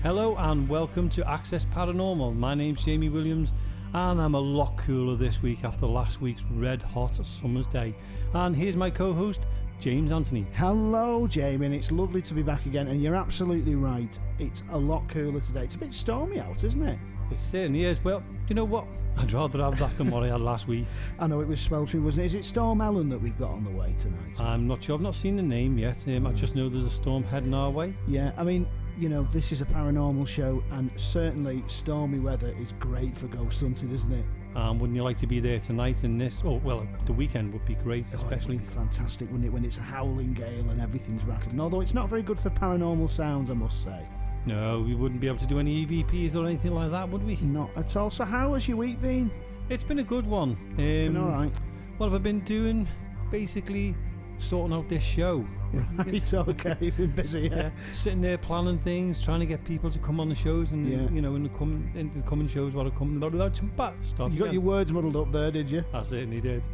Hello and welcome to Axiom Paranormal. My name's Jamie Williams and I'm a lot cooler this week after last week's red hot summer's day. And here's my co-host, James Anthony. Hello, Jamie, and it's lovely to be back again, and you're absolutely right. It's a lot cooler today. It's a bit stormy out, isn't it? It certainly is. Well, you know what? I'd rather have that than what I had last week. I know it was sweltering, wasn't it? Is it Storm Ellen that we've got on the way tonight? I'm not sure. I've not seen the name yet. I just know there's a storm heading our way. Yeah, I mean, you know, this is a paranormal show, and certainly stormy weather is great for ghost hunting, isn't it? Wouldn't you like to be there tonight in this? Oh, well, the weekend would be great, especially. It would be fantastic, wouldn't it, when it's a howling gale and everything's rattling. Although it's not very good for paranormal sounds, I must say. No, we wouldn't be able to do any EVPs or anything like that, would we? Not at all. So how has your week been? It's been a good one. Been alright. What have I been doing? Basically sorting out this show. Right, okay, you've been busy, yeah. Sitting there planning things, trying to get people to come on the shows, and you know, in the coming shows, what are coming. You got your words muddled up there, did you? I certainly did.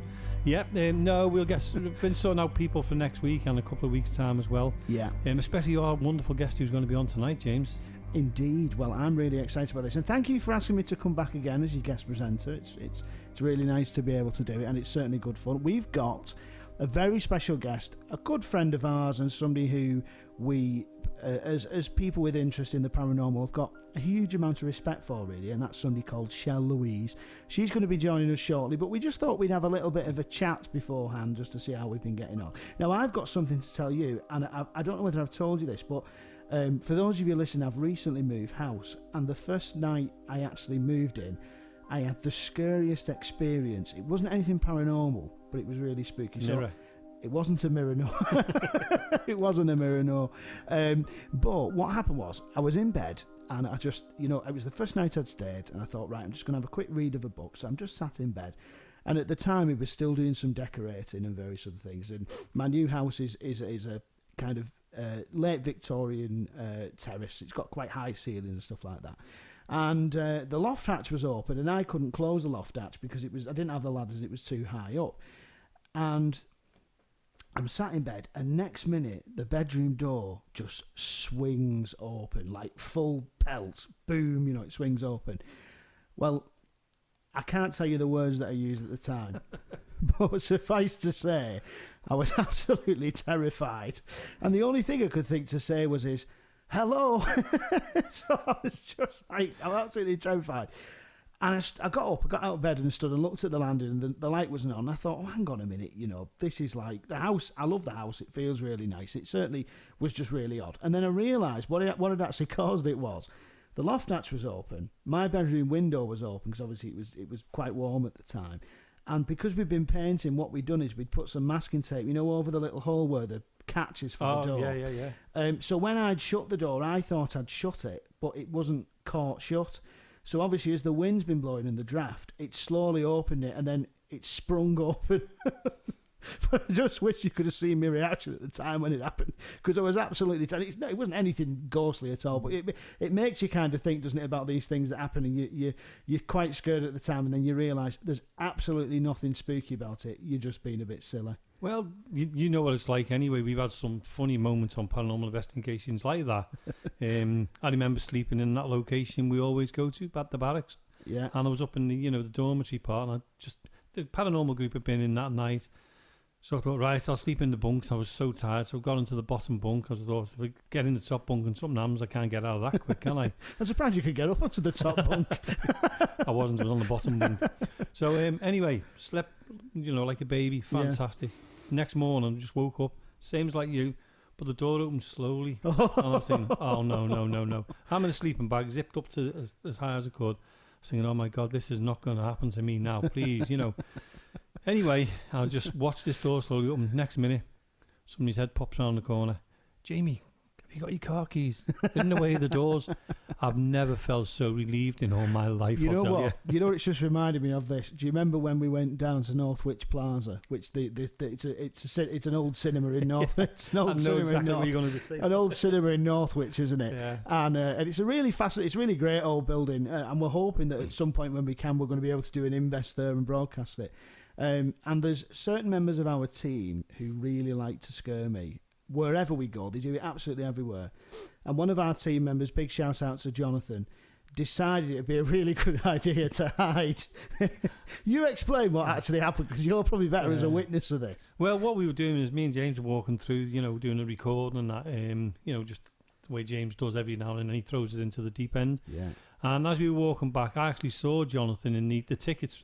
Yep. No, we've been sorting out people for next week and a couple of weeks' time as well. Yeah. Especially our wonderful guest who's going to be on tonight, James. Indeed. Well, I'm really excited about this, and thank you for asking me to come back again as your guest presenter. It's really nice to be able to do it, and it's certainly good fun. We've got a very special guest, a good friend of ours, and somebody who we, as people with interest in the paranormal, have got a huge amount of respect for, really, and that's somebody called Shell Louise. She's going to be joining us shortly, but we just thought we'd have a little bit of a chat beforehand just to see how we've been getting on. Now, I've got something to tell you, and I don't know whether I've told you this, but for those of you listening, I've recently moved house, and the first night I actually moved in, I had the scariest experience. It wasn't anything paranormal, but it was really spooky. Mirror. So it wasn't a mirror, no. It wasn't a mirror, no. But what happened was, I was in bed, and I just, it was the first night I'd stayed, and I thought, right, I'm just going to have a quick read of a book. So I'm just sat in bed. And at the time, it was still doing some decorating and various other things. And my new house is a kind of late Victorian terrace. It's got quite high ceilings and stuff like that. And the loft hatch was open, and I couldn't close the loft hatch because I didn't have the ladders, it was too high up. And I'm sat in bed, and next minute the bedroom door just swings open, like full pelt, boom, it swings open. Well, I can't tell you the words that I used at the time, but suffice to say, I was absolutely terrified. And the only thing I could think to say was hello. So I was just like, I'm absolutely terrified. And I got up, I got out of bed and stood and looked at the landing, and the light wasn't on. I thought, hang on a minute, this is like the house. I love the house. It feels really nice. It certainly was just really odd. And then I realised what had actually caused it was the loft hatch was open. My bedroom window was open because obviously it was quite warm at the time. And because we'd been painting, what we'd done is we'd put some masking tape, over the little hole where the catch is for the door. Yeah. So when I'd shut the door, I thought I'd shut it, but it wasn't caught shut. So obviously, as the wind's been blowing in the draft, it slowly opened it, and then it sprung open. But I just wish you could have seen my reaction at the time when it happened, because I was absolutely it wasn't anything ghostly at all, but it makes you kind of think, doesn't it, about these things that happen, and you're quite scared at the time, and then you realise there's absolutely nothing spooky about it. You're just being a bit silly. Well, you know what it's like anyway. We've had some funny moments on Paranormal Investigations like that. I remember sleeping in that location we always go to, at the barracks. Yeah. And I was up in the dormitory part, and the paranormal group had been in that night. So I thought, right, I'll sleep in the bunks. I was so tired, so I got into the bottom bunk because I thought, if I get in the top bunk and something happens, I can't get out of that quick, can I? I'm surprised you could get up onto the top bunk. I was on the bottom bunk. So anyway, slept, like a baby, fantastic. Yeah. Next morning, I just woke up, same as like you, but the door opened slowly. And I'm thinking, oh, no. I'm in a sleeping bag, zipped up to as high as I could. I was thinking, oh my God, this is not going to happen to me now, please, Anyway, I'll just watch this door slowly open. Next minute, somebody's head pops around the corner. Jamie, have you got your car keys? They're in the way of the doors. I've never felt so relieved in all my life. You know what? You know what? It's just reminded me of this. Do you remember when we went down to Northwich Plaza, which it's an old cinema in Northwich. It's an old I know cinema exactly what you're going to say. An old cinema in Northwich, isn't it? Yeah. And it's a really fascinating, it's a really great old building, and we're hoping that at some point when we can, we're going to be able to do an invest there and broadcast it. And there's certain members of our team who really like to scare me. wherever we go. They do it absolutely everywhere. And one of our team members, big shout out to Jonathan, decided it'd be a really good idea to hide. You explain what actually happened, because you're probably better as a witness of this. Well, what we were doing is me and James were walking through, doing a recording and that, just the way James does every now and then, he throws us into the deep end. Yeah. And as we were walking back, I actually saw Jonathan in the tickets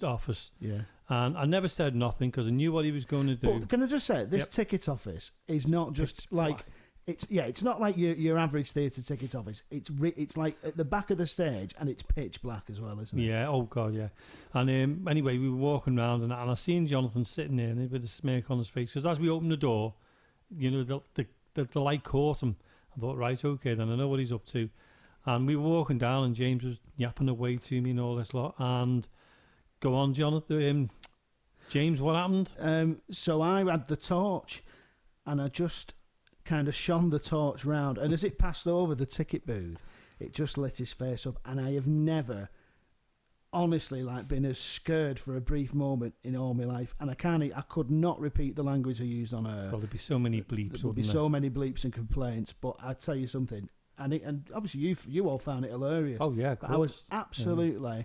office. Yeah. And I never said nothing because I knew what he was going to do. But can I just say, this ticket office is not just like... It's not like your average theatre ticket office. It's like at the back of the stage, and it's pitch black as well, isn't it? Yeah. Oh God, yeah. And anyway, we were walking around, and I seen Jonathan sitting there with a smirk on his face. Because as we opened the door, the light caught him. I thought, right, okay, then I know what he's up to. And we were walking down, and James was yapping away to me and all this lot. And go on, Jonathan. James, what happened? So I had the torch, and I just kind of shone the torch round, and as it passed over the ticket booth, it just lit his face up. And I have never, honestly, been as scared for a brief moment in all my life. And I could not repeat the language I used on air. Well, there'd be so many bleeps. There would be so many bleeps and complaints. But I tell you something, and obviously you all found it hilarious. Oh yeah, I was absolutely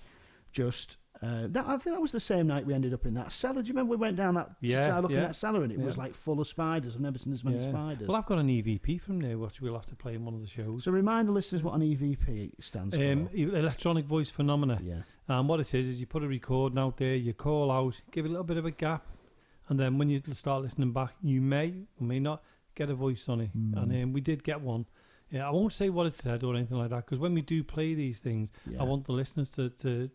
just. I think that was the same night we ended up in that cellar. Do you remember we went down that in that cellar, and it was like full of spiders? I've never seen as many spiders. Well, I've got an EVP from there, which we'll have to play in one of the shows. So remind the listeners what an EVP stands for. Electronic Voice Phenomena. Yeah. And what it is you put a recording out there, you call out, give it a little bit of a gap, and then when you start listening back, you may or may not get a voice on it. And we did get one. Yeah, I won't say what it said or anything like that, because when we do play these things, I want the listeners to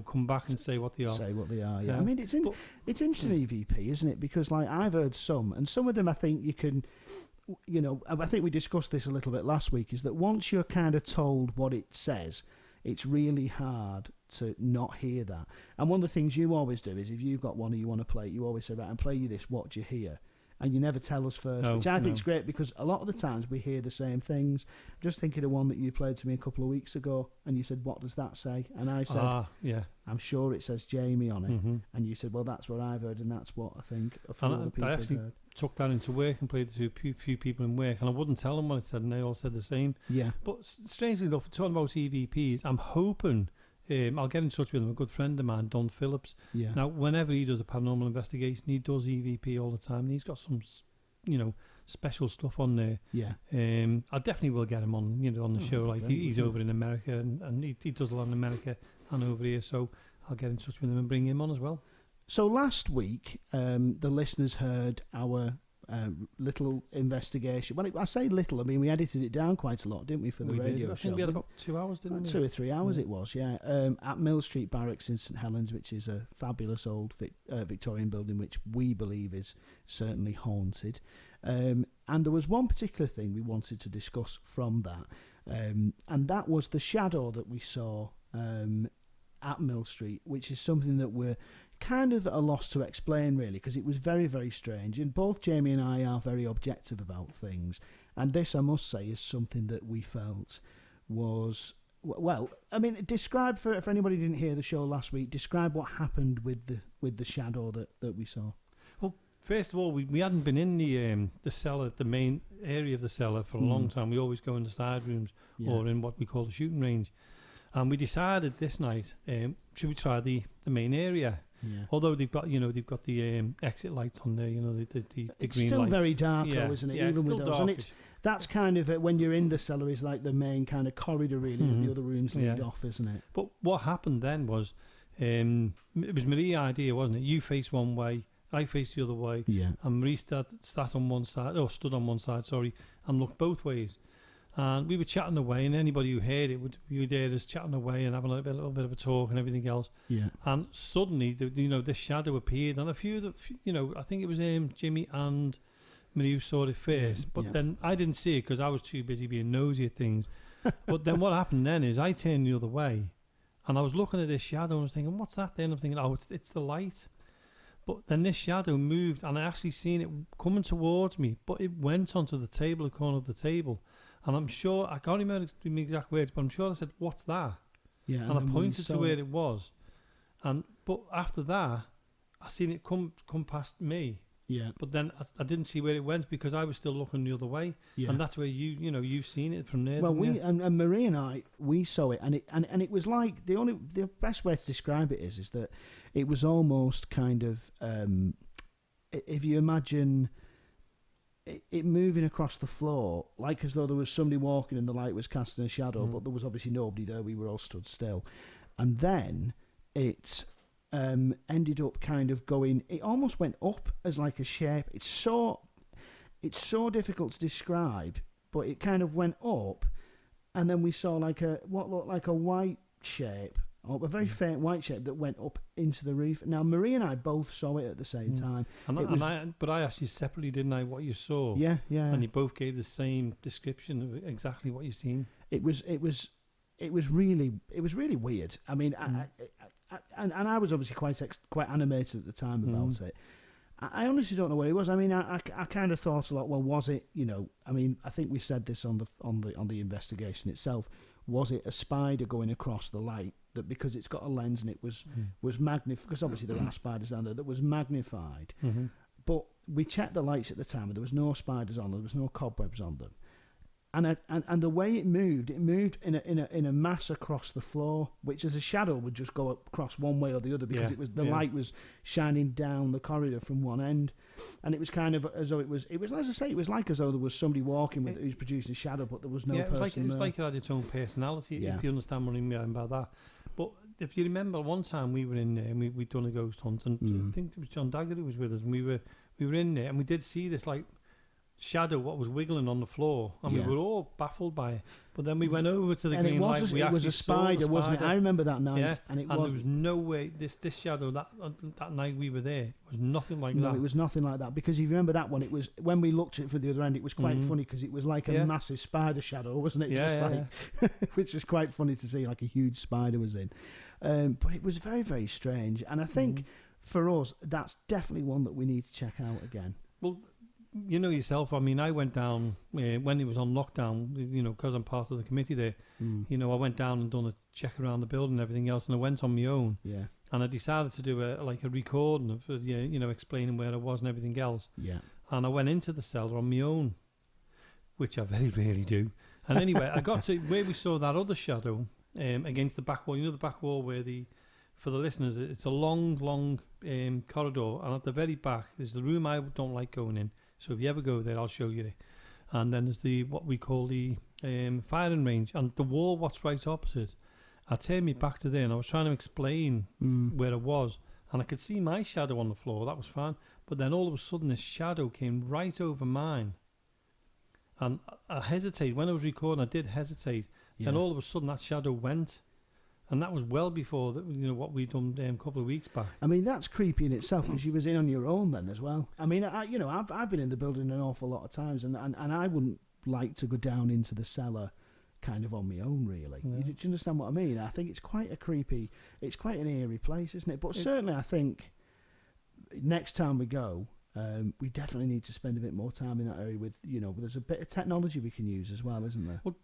come back and say what they are. Say what they are, yeah. I mean, it's interesting, EVP, isn't it? Because, I've heard some, and some of them I think you can, I think we discussed this a little bit last week, is that once you're kind of told what it says, it's really hard to not hear that. And one of the things you always do is if you've got one and you want to play it, you always say, right, and play you this, what do you hear? And you never tell us first, which I think is great, because a lot of the times we hear the same things. Just thinking of one that you played to me a couple of weeks ago, and you said, what does that say? And I said, I'm sure it says Jamie on it. And you said, well, that's what I've heard, and that's what I think a few other people I actually heard. Took that into work and played it to a few people in work, and I wouldn't tell them what it said, and they all said the same. Yeah. But strangely enough, talking about EVPs, I'm hoping... I'll get in touch with him, a good friend of mine, Don Phillips. Yeah. Now, whenever he does a paranormal investigation, he does EVP all the time, and he's got some, special stuff on there. Yeah. I definitely will get him on, on the show. He's over in America, and he does a lot in America and over here, so I'll get in touch with him and bring him on as well. So last week, the listeners heard our little investigation. Well, I say little, I mean, we edited it down quite a lot, didn't we, for the radio show? I think we had about 2 hours, didn't we? 2 or 3 hours it was, yeah. At Mill Street Barracks in St Helens, which is a fabulous old Victorian building, which we believe is certainly haunted. And there was one particular thing we wanted to discuss from that, and that was the shadow that we saw at Mill Street, which is something that we're kind of at a loss to explain, really, because it was very, very strange. And both Jamie and I are very objective about things, and this, I must say, is something that we felt was, well, I mean, describe for anybody who didn't hear the show last week, describe what happened with the shadow that we saw. Well, first of all, we hadn't been in the cellar, the main area of the cellar, for a long time. We always go in the side rooms or in what we call the shooting range. And we decided this night, should we try the main area? Yeah. Although they've got the exit lights on there, the green lights. It's still very dark, though, isn't it? Yeah, even with those, and that's kind of when you're in the cellar is like the main kind of corridor, really, that the other rooms lead off, isn't it? But what happened then was, it was Marie's idea, wasn't it? You face one way, I faced the other way, and Marie stood on one side, and looked both ways. And we were chatting away, and anybody who heard it would hear us chatting away and having a little bit of a talk and everything else. Yeah. And suddenly, this shadow appeared, and a few of the, I think it was Jimmy and Marie who saw it first, but then I didn't see it because I was too busy being nosy at things. But then what happened then is I turned the other way, and I was looking at this shadow and I was thinking, what's that then? I'm thinking, oh, it's the light. But then this shadow moved, and I actually seen it coming towards me, but it went onto the table, the corner of the table. And I'm sure, I can't remember the exact words, but I'm sure I said, what's that? Yeah, and I pointed to where it was. But after that, I seen it come past me. Yeah. But then I didn't see where it went because I was still looking the other way. Yeah. And that's where you've seen it from there. Well, didn't you? and Marie and I, we saw it, and it was like the best way to describe it is that it was almost kind of if you imagine it moving across the floor, like as though there was somebody walking and the light was casting a shadow, but there was obviously nobody there. We were all stood still, and then it ended up kind of going. It almost went up as like a shape. It's so difficult to describe, but it kind of went up, and then we saw what looked like a white shape, or a very faint white shape that went up into the roof. Now Marie and I both saw it at the same time. But I asked you separately, didn't I, what you saw? Yeah. And you both gave the same description of exactly what you've seen. It was really weird. I mean, and I was obviously quite animated at the time about it. I honestly don't know what it was. I mean, I kind of thought a lot. Well, was it? I mean, I think we said this on the investigation itself. Was it a spider going across the light? That because it's got a lens and it was magnified. Because obviously there are spiders down there that was magnified. Mm-hmm. But we checked the lights at the time and there was no spiders on them. There was no cobwebs on them. And the way it moved in a mass across the floor, which as a shadow would just go across one way or the other because the light was shining down the corridor from one end, and it was kind of as though it was as I say, it was like as though there was somebody walking with who's producing a shadow, but there was no person. It was like it had its own personality. Yeah. If you understand what I mean by that. But if you remember, one time we were in there and we'd done a ghost hunt, and I think it was John Daggett who was with us, and we were in there and we did see this like shadow what was wiggling on the floor, and we were all baffled by it. But then we went over to the green light. It was a spider, wasn't it? I remember that night, and there was no way this shadow that night we were there was nothing like that. No, it was nothing like that, because if you remember that one, it was when we looked at it from the other end, it was quite funny because it was like a massive spider shadow, wasn't it? Which was quite funny to see, like a huge spider was in. But it was very, very strange, and I think for us that's definitely one that we need to check out again. Well, you know yourself, I mean, I went down when it was on lockdown, because I'm part of the committee there. I went down and done a check around the building and everything else, and I went on my own. Yeah. And I decided to do a recording of, explaining where I was and everything else. Yeah. And I went into the cellar on my own, which I very rarely do. And anyway, I got to where we saw that other shadow against the back wall. You know the back wall where for the listeners, it's a long corridor, and at the very back, there's the room I don't like going in. So if you ever go there, I'll show you it. And then there's what we call the firing range, and the wall what's right opposite. I turned me back to there, and I was trying to explain where it was, and I could see my shadow on the floor. That was fine. But then all of a sudden, this shadow came right over mine. And I hesitated. When I was recording, I did hesitate. Yeah. And all of a sudden, that shadow went. And that was well before what we'd done a couple of weeks back. I mean, that's creepy in itself, because you was in on your own then as well. I mean, I've been in the building an awful lot of times, and I wouldn't like to go down into the cellar kind of on my own, really. Yeah. Do you understand what I mean? I think it's quite an eerie place, isn't it? But certainly I think next time we go, we definitely need to spend a bit more time in that area with, there's a bit of technology we can use as well, isn't there? Well,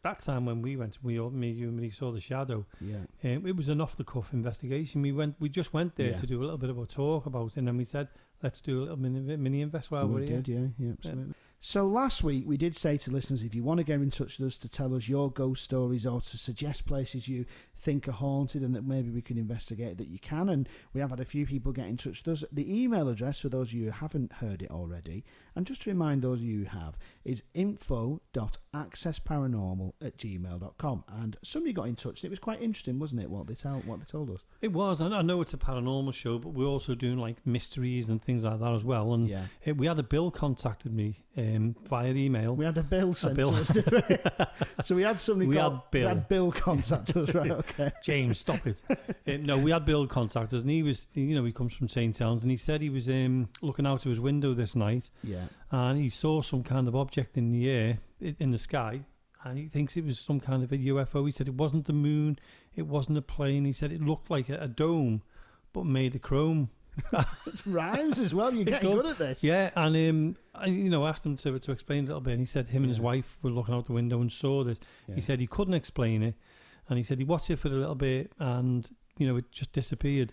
that time when we went, you and me saw the shadow. Yeah, it was an off-the-cuff investigation. We just went there to do a little bit of a talk about it, and then we said, let's do a little mini invest while we're here. Yeah, absolutely. So last week we did say to listeners, if you want to get in touch with us to tell us your ghost stories or to suggest places you think are haunted and that maybe we can investigate, that you can, and we have had a few people get in touch with us. The email address, for those of you who haven't heard it already, and just to remind those of you who have, is info.accessparanormal@gmail.com. And somebody got in touch, and it was quite interesting, wasn't it, what they told us? It was. I know it's a paranormal show, but we're also doing like mysteries and things like that as well. And we had a Bill contacted me via email. We had a Bill sent to us, didn't we? So we had somebody. We had Bill contact us, right? Okay. James, stop it. No, we had Bill contact us, and he was, he comes from St. Helens, and he said he was looking out of his window this night. Yeah. And he saw some kind of object in the air, in the sky, and he thinks it was some kind of a UFO. He said it wasn't the moon, it wasn't a plane. He said it looked like a dome, but made of chrome. It rhymes as well. You're getting good at this. Yeah, and I asked him to explain a little bit, and he said him and his wife were looking out the window and saw this. Yeah. He said he couldn't explain it, and he said he watched it for a little bit, and it just disappeared.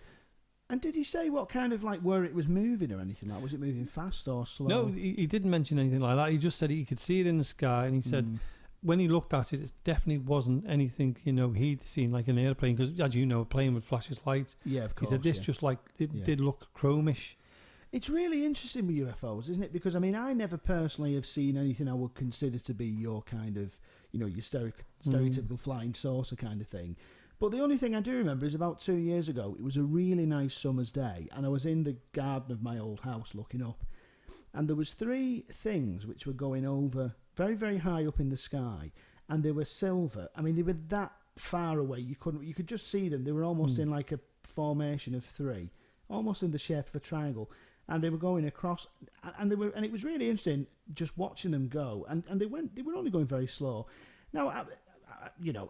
And did he say what kind of like where it was moving or anything? Like, was it moving fast or slow? No, he didn't mention anything like that. He just said he could see it in the sky, and he said when he looked at it, it definitely wasn't anything he'd seen like an airplane, because as you know, a plane with flashes lights. Yeah, of course. He said this just like it did look chromish. It's really interesting with UFOs, isn't it? Because I mean, I never personally have seen anything I would consider to be your kind of your stereotypical flying saucer kind of thing. But the only thing I do remember is about 2 years ago, it was a really nice summer's day, and I was in the garden of my old house looking up, and there was 3 things which were going over very, very high up in the sky, and they were silver. I mean, they were that far away, you could just see them. They were almost in like a formation of 3, almost in the shape of a triangle, and they were going across, and it was really interesting just watching them go, and they were only going very slow. Now,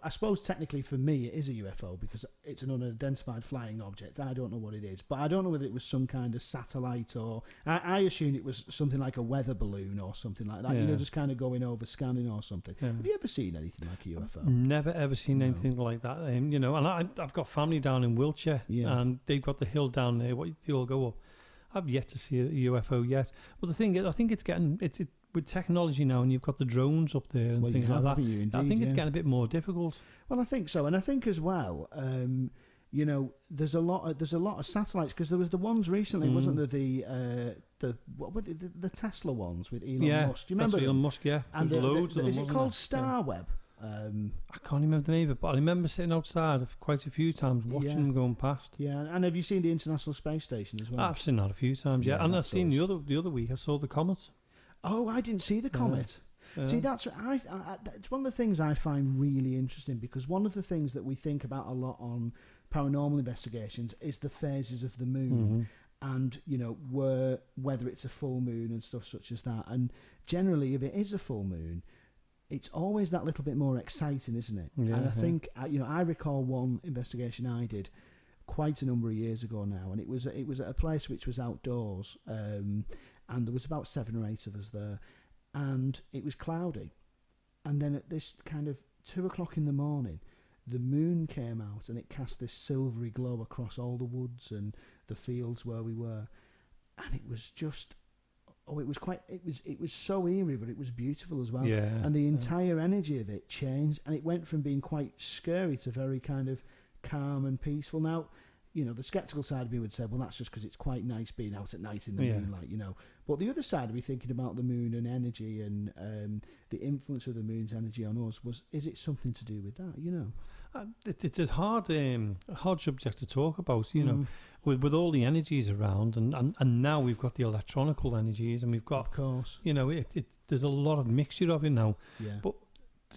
I suppose technically for me it is a UFO because it's an unidentified flying object. I don't know what it is, but I don't know whether it was some kind of satellite or I assumed it was something like a weather balloon or something like that. Just kind of going over scanning or something. Yeah. Have you ever seen anything like a UFO? Never ever seen anything like that. And I've got family down in Wiltshire, and they've got the hill down there. What they all go up. I've yet to see a UFO yet. But the thing is, I think it's with technology now, and you've got the drones up there and things like that. Indeed, I think it's getting a bit more difficult. Well, I think so, and I think as well, there's a lot of satellites, because there was the ones recently, wasn't there? The Tesla ones with Elon Musk. Do you remember Elon Musk? Yeah, and loads of them. Is it called Starweb? I can't remember the name of it, but I remember sitting outside quite a few times watching them going past. Yeah, and have you seen the International Space Station as well? I've seen that a few times. Yeah, and I've seen the other week. I saw the comet. Oh, I didn't see the comet. Yeah. See, that's it's one of the things I find really interesting, because one of the things that we think about a lot on paranormal investigations is the phases of the moon, and whether it's a full moon and stuff such as that. And generally, if it is a full moon, it's always that little bit more exciting, isn't it? Yeah, and I think I recall one investigation I did quite a number of years ago now, and it was at a place which was outdoors. And there was about 7 or 8 of us there, and it was cloudy. And then at this kind of 2 o'clock in the morning, the moon came out, and it cast this silvery glow across all the woods and the fields where we were. And it was just, it was so eerie, but it was beautiful as well. Yeah, and the entire energy of it changed, and it went from being quite scary to very kind of calm and peaceful. Now, the sceptical side of me would say, well, that's just because it's quite nice being out at night in the moonlight, But the other side of me, thinking about the moon and energy and the influence of the moon's energy on us, is it something to do with that, It's a hard subject to talk about, with all the energies around, and now we've got the electronical energies, and we've got, of course, there's a lot of mixture of it now. Yeah. But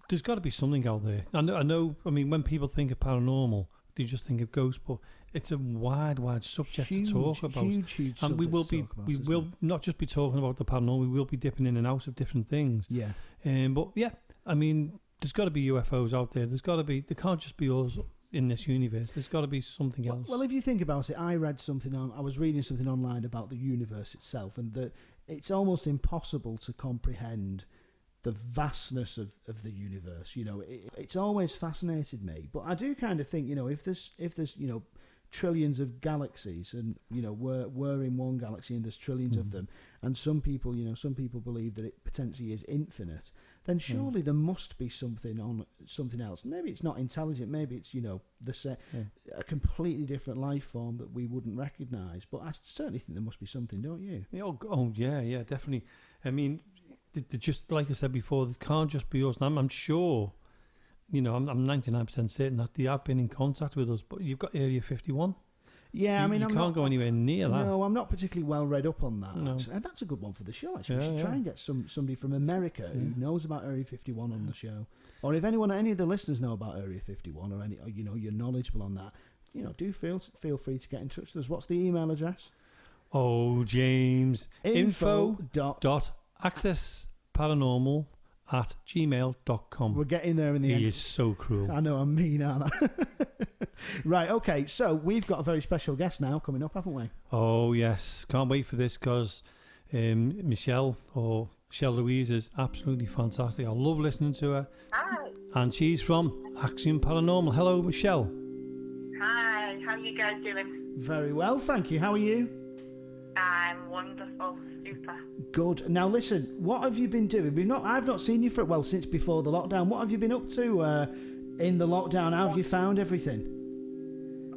there's got to be something out there. I know. I mean, when people think of paranormal, they just think of ghosts, but it's a wide subject to talk about. Huge and we will not just be talking about the paranormal, we will be dipping in and out of different things. Yeah. But yeah, I mean, there's got to be UFOs out there. There can't just be us in this universe. There's got to be something else. Well, if you think about it, I was reading something online about the universe itself, and that it's almost impossible to comprehend the vastness of the universe. It's always fascinated me, but I do kind of think, if there's trillions of galaxies, and we're in one galaxy and there's trillions of them, and some people believe that it potentially is infinite, then surely there must be something else. Maybe it's not intelligent, maybe it's a completely different life form that we wouldn't recognize, but I certainly think there must be something, don't you? Yeah, definitely. I mean, just like I said before, it can't just be us. And I'm sure, I'm 99% certain that they have been in contact with us. But you've got Area 51. Yeah, you can't go anywhere near that. No, I'm not particularly well read up on that. No. And that's a good one for the show, actually. We should try and get somebody from America who knows about Area 51 on the show. Or if any of the listeners know about Area 51, or you're knowledgeable on that, do feel free to get in touch with us. What's the email address? Oh, James. info.accessparanormal@gmail.com. We're getting there in the end. He is so cruel. I know, I'm mean, aren't I? Right, okay, so we've got a very special guest now coming up, haven't we? Oh, yes. Can't wait for this, because Michelle, or Shell Louise, is absolutely fantastic. I love listening to her. Hi. And she's from Axiom Paranormal. Hello, Michelle. Hi, how are you guys doing? Very well, thank you. How are you? I'm wonderful, super. Good. Now listen, what have you been doing? I've not seen you since before the lockdown. What have you been up to in the lockdown? How have you found everything?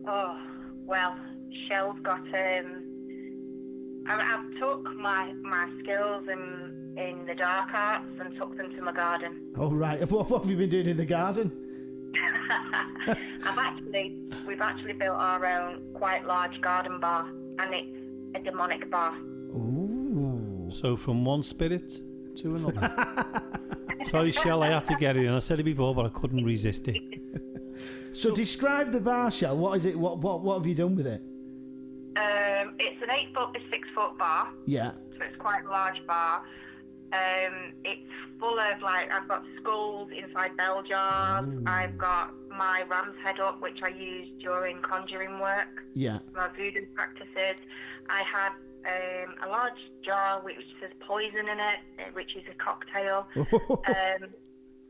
Oh, well, Shell's got I've took my skills in the dark arts and took them to my garden. Oh right. What have you been doing in the garden? We've actually built our own quite large garden bar, and it's a demonic bar. Ooh. So from one spirit to another. Sorry, Shell, I had to get it in. I said it before, but I couldn't resist it. So describe the bar, Shell. What is it? What have you done with it? It's an 8-foot by 6-foot bar. Yeah. So it's quite a large bar. It's full of I've got skulls inside bell jars. Ooh. I've got my ram's head up, which I use during conjuring work. Yeah. My voodoo practices. I have a large jar which says poison in it, which is a cocktail.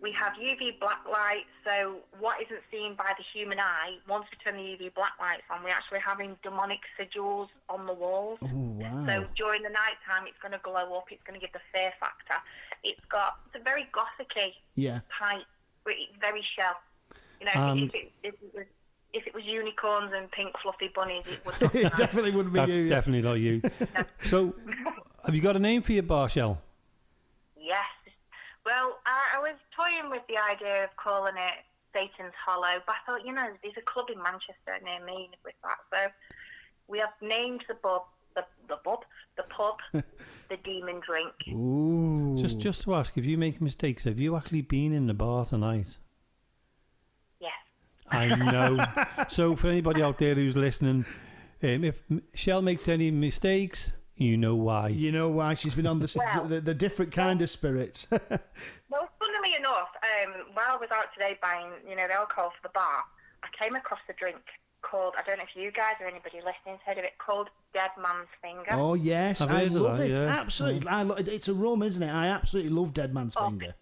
We have UV black light, so what isn't seen by the human eye, once we turn the UV black lights on, we're actually having demonic sigils on the walls. Oh, wow. So during the night time, it's going to glow up, it's going to give the fear factor. It's a very gothic-y type, it's very Shell. You know, if it was unicorns and pink fluffy bunnies, it would not be It definitely wouldn't be That's you. definitely not you. So, have you got a name for your bar, Shell? Yes. Well, I was toying with the idea of calling it Satan's Hollow, but I thought, there's a club in Manchester near me with that. So we have named the pub, the Demon Drink. Ooh. Just to ask, if you make mistakes, have you actually been in the bar tonight? Yes. I know. So for anybody out there who's listening, if Shell makes any mistakes, you know why. You know why she's been on the different kind of spirits. Well, funnily enough, while I was out today buying, the alcohol for the bar, I came across a drink called, I don't know if you guys or anybody listening has heard of it, called Dead Man's Finger. Oh, yes. I love it. Yeah. Absolutely. It's a rum, isn't it? I absolutely love Dead Man's Finger.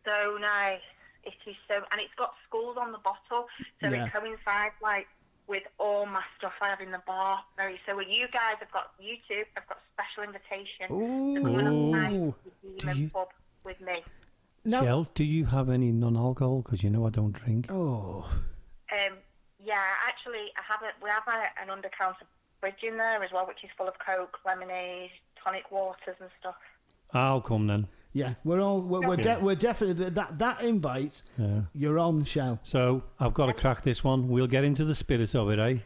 So nice. It is so, and it's got skulls on the bottle, so it coincides with all my stuff I have in the bar. So when you guys have got YouTube, I've got a special invitation to come on the Demon Pub with me. No. Shell, do you have any non-alcohol? Because I don't drink. Oh. Yeah, actually, we have an under-counter fridge in there as well, which is full of Coke, lemonade, tonic waters and stuff. I'll come then. Yeah, we're definitely that invite. Yeah. You're on, Shell. So I've got to crack this one. We'll get into the spirit of it, eh?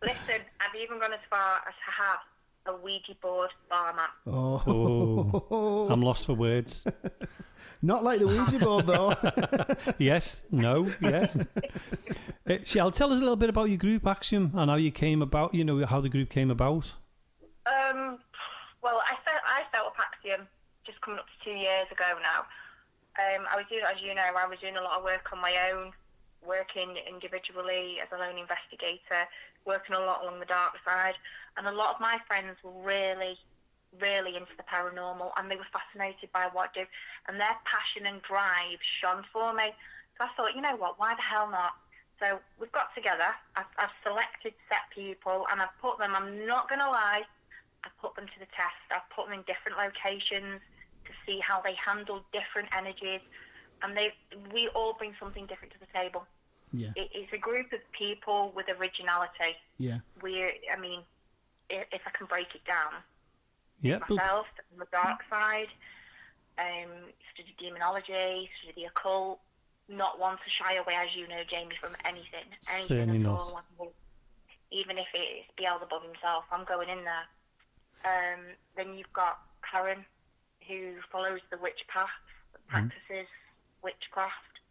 Listen, I've even gone as far as to have a Ouija board bar mat. Oh. I'm lost for words. Not like the Ouija board, though. Yes. No. Yes. Shell, tell us a little bit about your group, Axiom, and how you came about. How the group came about. Well, I set up Axiom just coming up to 2 years ago now. I was doing, as you know, I was doing a lot of work on my own, working individually as a lone investigator, working a lot along the dark side, and a lot of my friends were really, really into the paranormal, and they were fascinated by what I do, and their passion and drive shone for me. So I thought, you know what, why the hell not? So we've got together, I've selected set people, and I've put them, I'm not going to lie, I've put them to the test. I've put them in different locations to see how they handle different energies, and we all bring something different to the table. Yeah. It's a group of people with originality. Yeah. If I can break it down, myself, on the dark side, study demonology, study the occult, not one to shy away, as you know, Jamie, from anything Certainly at not. all. Even if it's Beelzebub himself, I'm going in there. Then you've got Karen, who follows the witch path, practices witchcraft,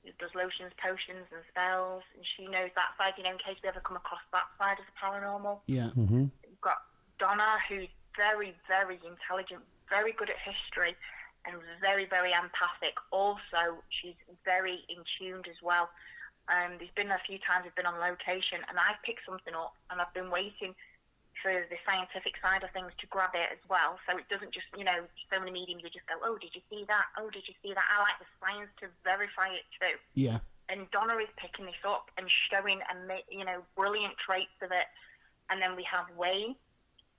who does lotions, potions and spells, and she knows that side, in case we ever come across that side of the paranormal. Yeah. Mm-hmm. You've got Donna, who's very, very intelligent, very good at history, and very, very empathic. Also, she's very in tuned as well. There's been a few times we've been on location, and I've picked something up, and I've been waiting for the scientific side of things to grab it as well, so it doesn't just, so many mediums you just go, oh, did you see that? Oh, did you see that? I like the science to verify it too. Yeah. And Donna is picking this up and showing, brilliant traits of it. And then we have Wayne.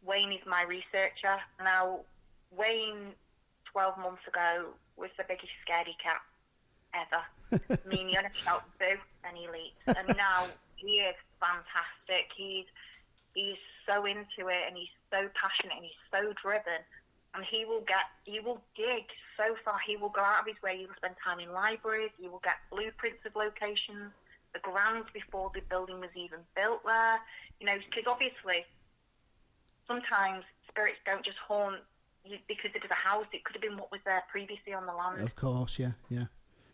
Wayne is my researcher. Now, Wayne, 12 months ago, was the biggest scaredy cat ever. Me and Yana felt boo, and he leaps. And now he is fantastic. He's so into it, and he's so passionate, and he's so driven. And he will dig so far. He will go out of his way. He will spend time in libraries. He will get blueprints of locations, the grounds before the building was even built there. Because obviously, sometimes spirits don't just haunt you because it is a house. It could have been what was there previously on the land. Of course, yeah.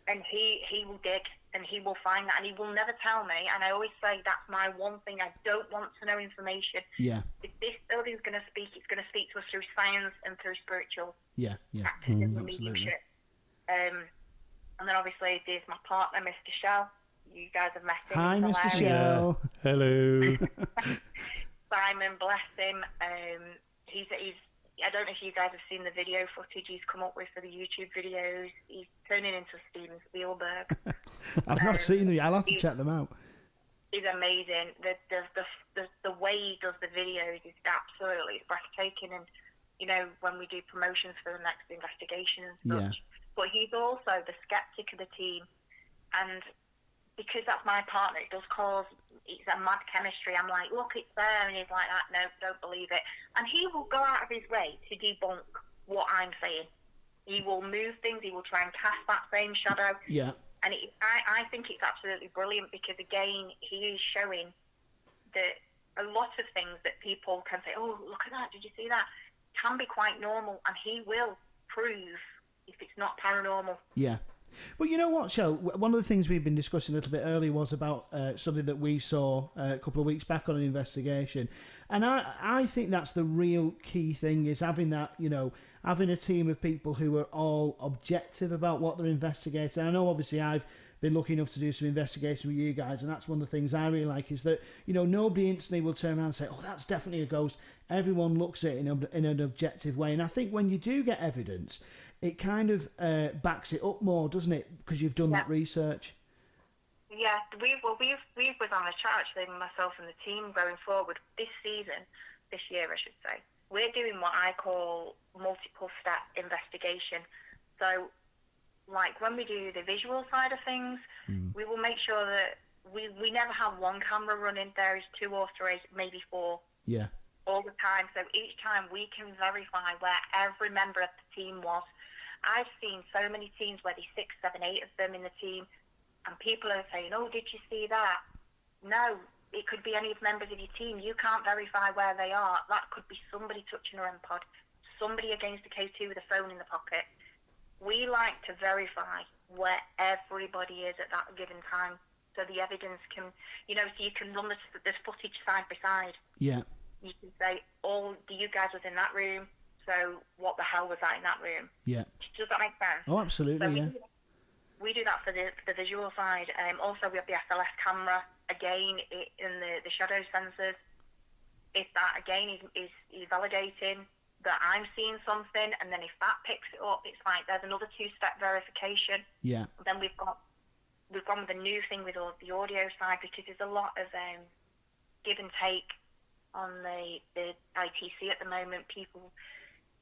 And he will dig, and he will find that, and he will never tell me. And I always say that's my one thing. I don't want to know information. Yeah. If this building's going to speak, it's going to speak to us through science and through spiritual absolutely. mediumship. And then obviously there's my partner, Mr. Shell. You guys have met him. Hi, Mr. Shell. Hello. Simon, bless him. He's I don't know if you guys have seen the video footage he's come up with for the YouTube videos. He's turning into Steven Spielberg. I've not seen them. I'll have to check them out. He's amazing. The way he does the videos is absolutely breathtaking. And when we do promotions for the next investigation and such. But he's also the skeptic of the team, and because that's my partner, it's a mad chemistry. I'm like, look, it's there, and he's like, no, don't believe it. And he will go out of his way to debunk what I'm saying. He will move things. He will try and cast that same shadow. Yeah. And I think it's absolutely brilliant because, again, he is showing that a lot of things that people can say, oh, look at that, did you see that? Can be quite normal, and he will prove if it's not paranormal. Yeah. Well, you know what, Shell? One of the things we've been discussing a little bit earlier was about something that we saw a couple of weeks back on an investigation. And I think that's the real key thing, is having that, having a team of people who are all objective about what they're investigating. I know, obviously, I've been lucky enough to do some investigation with you guys, and that's one of the things I really like, is that, nobody instantly will turn around and say, oh, that's definitely a ghost. Everyone looks at it in an objective way. And I think when you do get evidence, it kind of backs it up more, doesn't it? Because you've done that research. Yeah, we was on a chat, actually, myself and the team, going forward this year, I should say. We're doing what I call multiple step investigation. So, like when we do the visual side of things, we will make sure that we never have one camera running. There is 2 or 3, maybe 4. Yeah. All the time. So each time we can verify where every member of the team was. I've seen so many teams where there's 6, 7, 8 of them in the team, and people are saying, oh, did you see that? No, it could be any of the members of your team. You can't verify where they are. That could be somebody touching a REM pod, somebody against the K2 with a phone in the pocket. We like to verify where everybody is at that given time, so the evidence can, so you can run this footage side by side. Yeah. You can say, you guys was in that room, so what the hell was that in that room? Yeah. Does that make sense? Oh, absolutely, so yeah. We do that for the visual side. Also, we have the SLS camera, again, in the shadow sensors. If that, again, is validating that I'm seeing something, and then if that picks it up, it's like there's another 2-step verification. Yeah. Then we've gone with a new thing with the audio side, because there's a lot of give and take on the ITC at the moment. People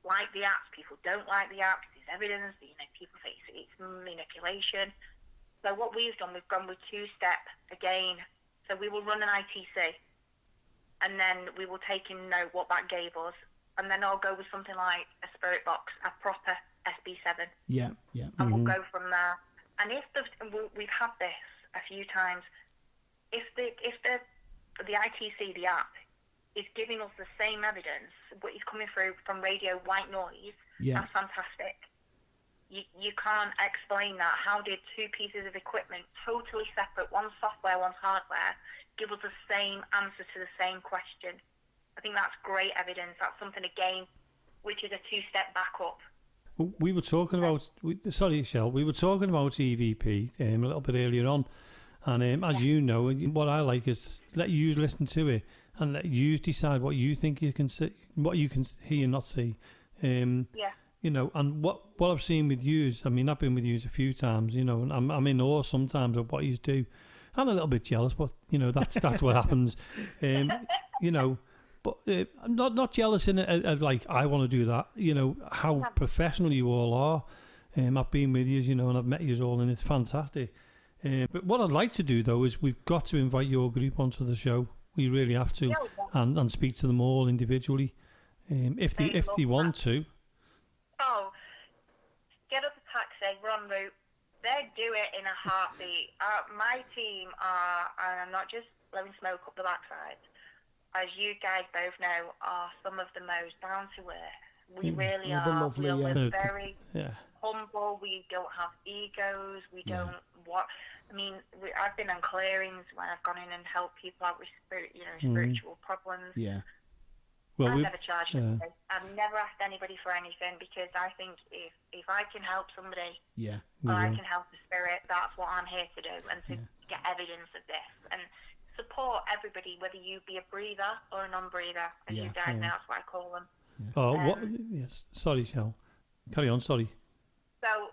like the apps, people don't like the apps. There's evidence, people say it's manipulation. So what we've done, we've gone with 2-step again. So we will run an ITC, and then we will take in note what that gave us, and then I'll go with something like a spirit box, a proper SB7. Yeah. And we'll go from there. And we've had this a few times. If the ITC, the app, is giving us the same evidence, but it's coming through from radio white noise, that's fantastic. You can't explain that. How did 2 pieces of equipment, totally separate, one's software, one's hardware, give us the same answer to the same question? I think that's great evidence. That's something, again, which is a 2-step back up. We were talking about, sorry, Shell, we were talking about EVP a little bit earlier on. And as you know, what I like is let you listen to it and let you decide what you think you can see, what you can hear and not see. you know, and what I've seen with yous, I mean, I've been with yous a few times, you know, and I'm in awe sometimes of what yous do. I'm a little bit jealous, but you know, that's what happens, you know. But I'm not jealous in it, like I want to do that. You know how professional you all are. I've been with you know, and I've met you all, and it's fantastic. But what I'd like to do though is we've got to invite your group onto the show. We really have to, and speak to them all individually, if they want to. Oh, get up a taxi, we're en route. They do it in a heartbeat. My team are, and I'm not just blowing smoke up the backside, as you guys both know, are some of the most down to earth. We really are. Lovely, we're very humble. We don't have egos. We don't I mean, I've been on clearings when I've gone in and helped people out with spiritual problems. Yeah. Well, I've never charged anybody. I've never asked anybody for anything because I think if I can help somebody, or I can help the spirit, that's what I'm here to do, and to get evidence of this and support everybody, whether you be a breather or a non-breather, as you guys know, that's what I call them. Yeah. Oh, what? Yes. Sorry, Shell. Carry on. Sorry. So,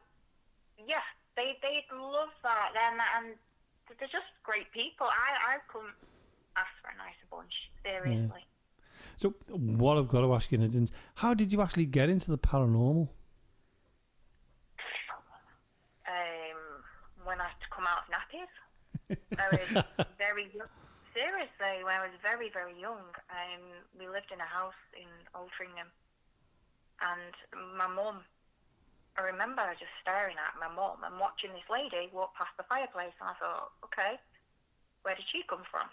yeah, they love that, and they're just great people. I couldn't ask for a nicer bunch, seriously. Yeah. So, what I've got to ask you is, how did you actually get into the paranormal? When I had to come out of nappies. I was very young. Seriously, when I was very, very young, we lived in a house in Altrincham, and my mum, I remember just staring at my mum and watching this lady walk past the fireplace, and I thought, okay, where did she come from?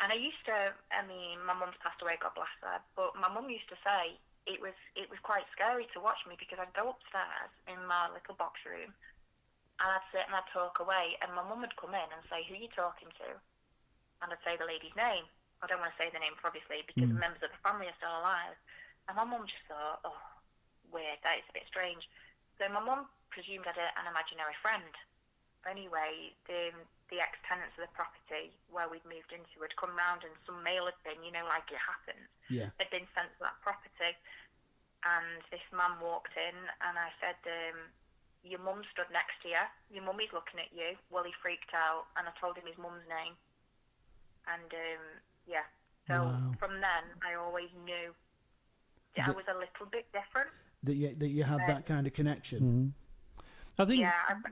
And I used to, I mean, my mum's passed away, God bless her, but my mum used to say it was quite scary to watch me because I'd go upstairs in my little box room, and I'd sit and I'd talk away, and my mum would come in and say, who are you talking to? And I'd say the lady's name. I don't want to say the name, obviously, because the members of the family are still alive. And my mum just thought, oh, weird, that is a bit strange. So my mum presumed I had an imaginary friend. Anyway, the ex-tenants of the property where we'd moved into had come round, and some mail had been, you know, like it happens. Yeah. Had been sent to that property. And this man walked in, and I said, your mum stood next to you. Your mummy's looking at you. Well, he freaked out, and I told him his mum's name. And, so from then, I always knew that I was a little bit different. That you had that kind of connection. Mm-hmm. I think... Yeah, I've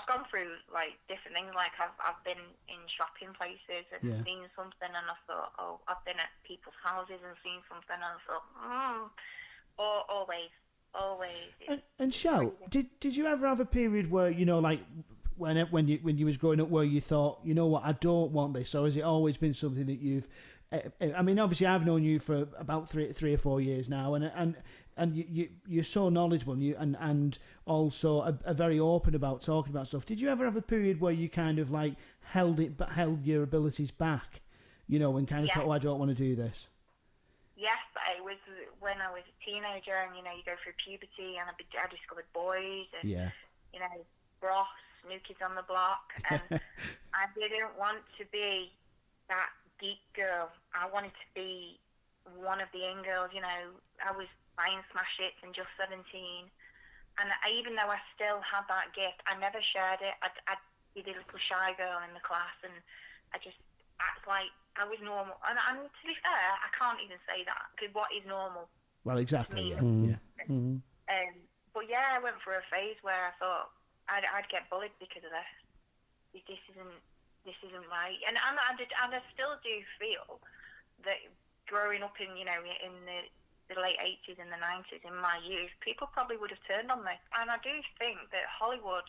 gone through, like, different things. Like, I've been in shopping places and seen something, and I thought, oh, I've been at people's houses and seen something, and I thought, always. And Shell, did you ever have a period where, you know, like when you was growing up, where you thought, you know what, I don't want this, or has it always been something that you've? I mean, obviously, I've known you for about three or 4 years now, and you're so knowledgeable, and also are very open about talking about stuff. Did you ever have a period where you kind of like held your abilities back, you know, and kind of thought, oh, I don't want to do this? Yes, it was when I was a teenager, and you know, you go through puberty, and I discovered boys, and you know, Ross, New Kids on the Block, and I didn't want to be that geek girl. I wanted to be one of the in girls. You know, I was buying smash hits and just 17, and even though I still had that gift, I never shared it. I'd be the little shy girl in the class, and I just act like I was normal. And to be fair, I can't even say that, because what is normal? Well, exactly. But yeah, I went through a phase where I thought I'd get bullied because of this. This isn't right. And I still do feel that growing up in, you know, in the late 80s and the 90s, in my youth, people probably would have turned on me. And I do think that Hollywood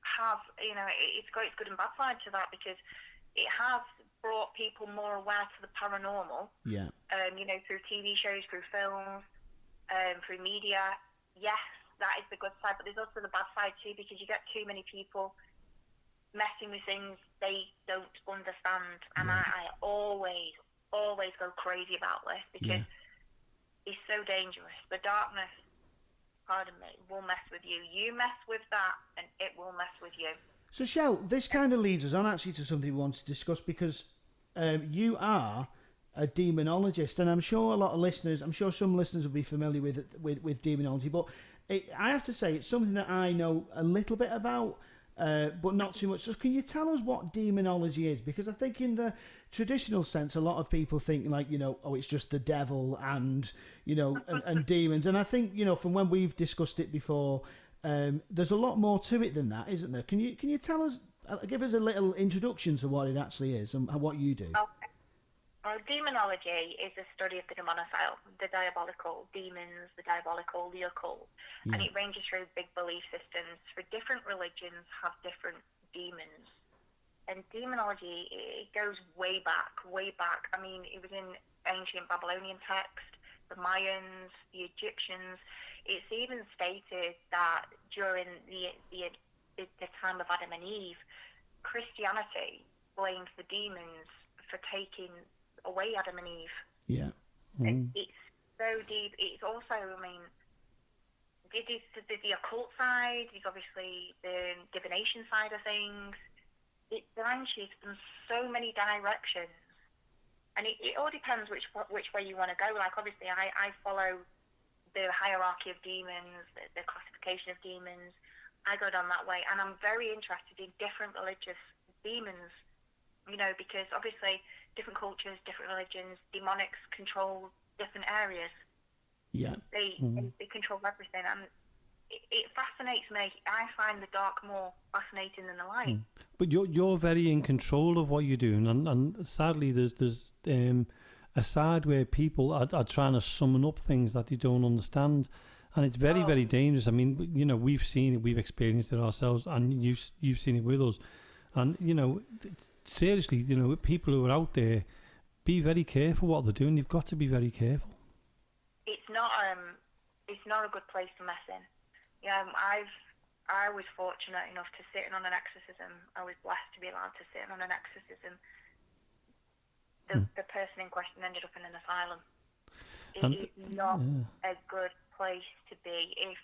have, you know, it's got its good and bad side to that, because it has brought people more aware to the paranormal. Yeah. You know, through TV shows, through films, through media. Yes, that is the good side, but there's also the bad side too, because you get too many people messing with things they don't understand. And I always go crazy about this, because it's so dangerous. The darkness, pardon me, will mess with you. You mess with that, and it will mess with you. So, Shell, this kind of leads us on actually to something we want to discuss, because you are a demonologist, and I'm sure some listeners will be familiar with demonology, but I have to say it's something that I know a little bit about, but not too much. So can you tell us what demonology is? Because I think in the traditional sense, a lot of people think like, oh, it's just the devil and, and demons. And I think, from when we've discussed it before, there's a lot more to it than that, isn't there? Can you tell us, give us a little introduction to what it actually is and what you do? Okay. Well, demonology is a study of the demonicide, the diabolical, demons, the diabolical, the occult, and it ranges through big belief systems. For different religions have different demons. And demonology, it goes way back. I mean, it was in ancient Babylonian text, the Mayans, the Egyptians. It's even stated that during the time of Adam and Eve, Christianity blamed the demons for taking away Adam and Eve. Yeah. And it's so deep. It's also, I mean, there's the occult side, there's obviously the divination side of things. It branches in so many directions. And it all depends which way you want to go. Like, obviously, I follow the hierarchy of demons, the classification of demons. I go down that way. And I'm very interested in different religious demons, because obviously different cultures, different religions, demonics control different areas. Yeah. They control everything. And it fascinates me. I find the dark more fascinating than the light. But you're very in control of what you're doing, and sadly there's a side where people are trying to summon up things that you don't understand, and it's very very dangerous. I mean, we've seen it, we've experienced it ourselves, and you've seen it with us. And seriously, people who are out there, be very careful what they're doing. You've got to be very careful. It's not a good place to mess in. I was fortunate enough to sit in on an exorcism. I was blessed to be allowed to sit in on an exorcism. The person in question ended up in an asylum. It is not a good place to be if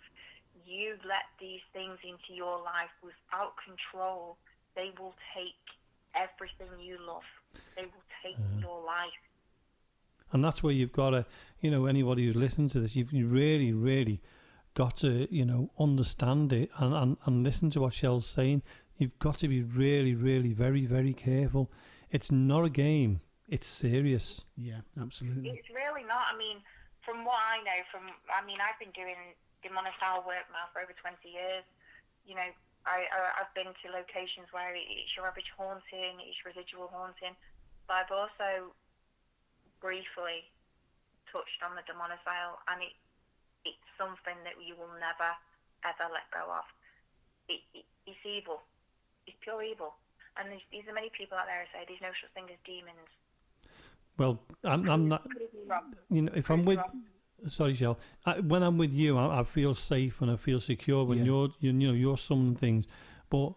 you let these things into your life without control. They will take everything you love. They will take your life. And that's where you've got to, anybody who's listening to this, you've really, really got to, understand it and listen to what Shell's saying. You've got to be really, really, very, very careful. It's not a game. It's serious. Yeah, absolutely. It's really not. I mean, from what I know, I've been doing demonicide work now for over 20 years. I've been to locations where it's your average haunting, it's residual haunting, but I've also briefly touched on the demonicide, and it's something that you will never, ever let go of. It's evil. It's pure evil. And there's many people out there who say there's no such thing as demons. Well, I'm not, if I'm with... Sorry, Shell. When I'm with you, I feel safe and I feel secure. When you're summoning things, but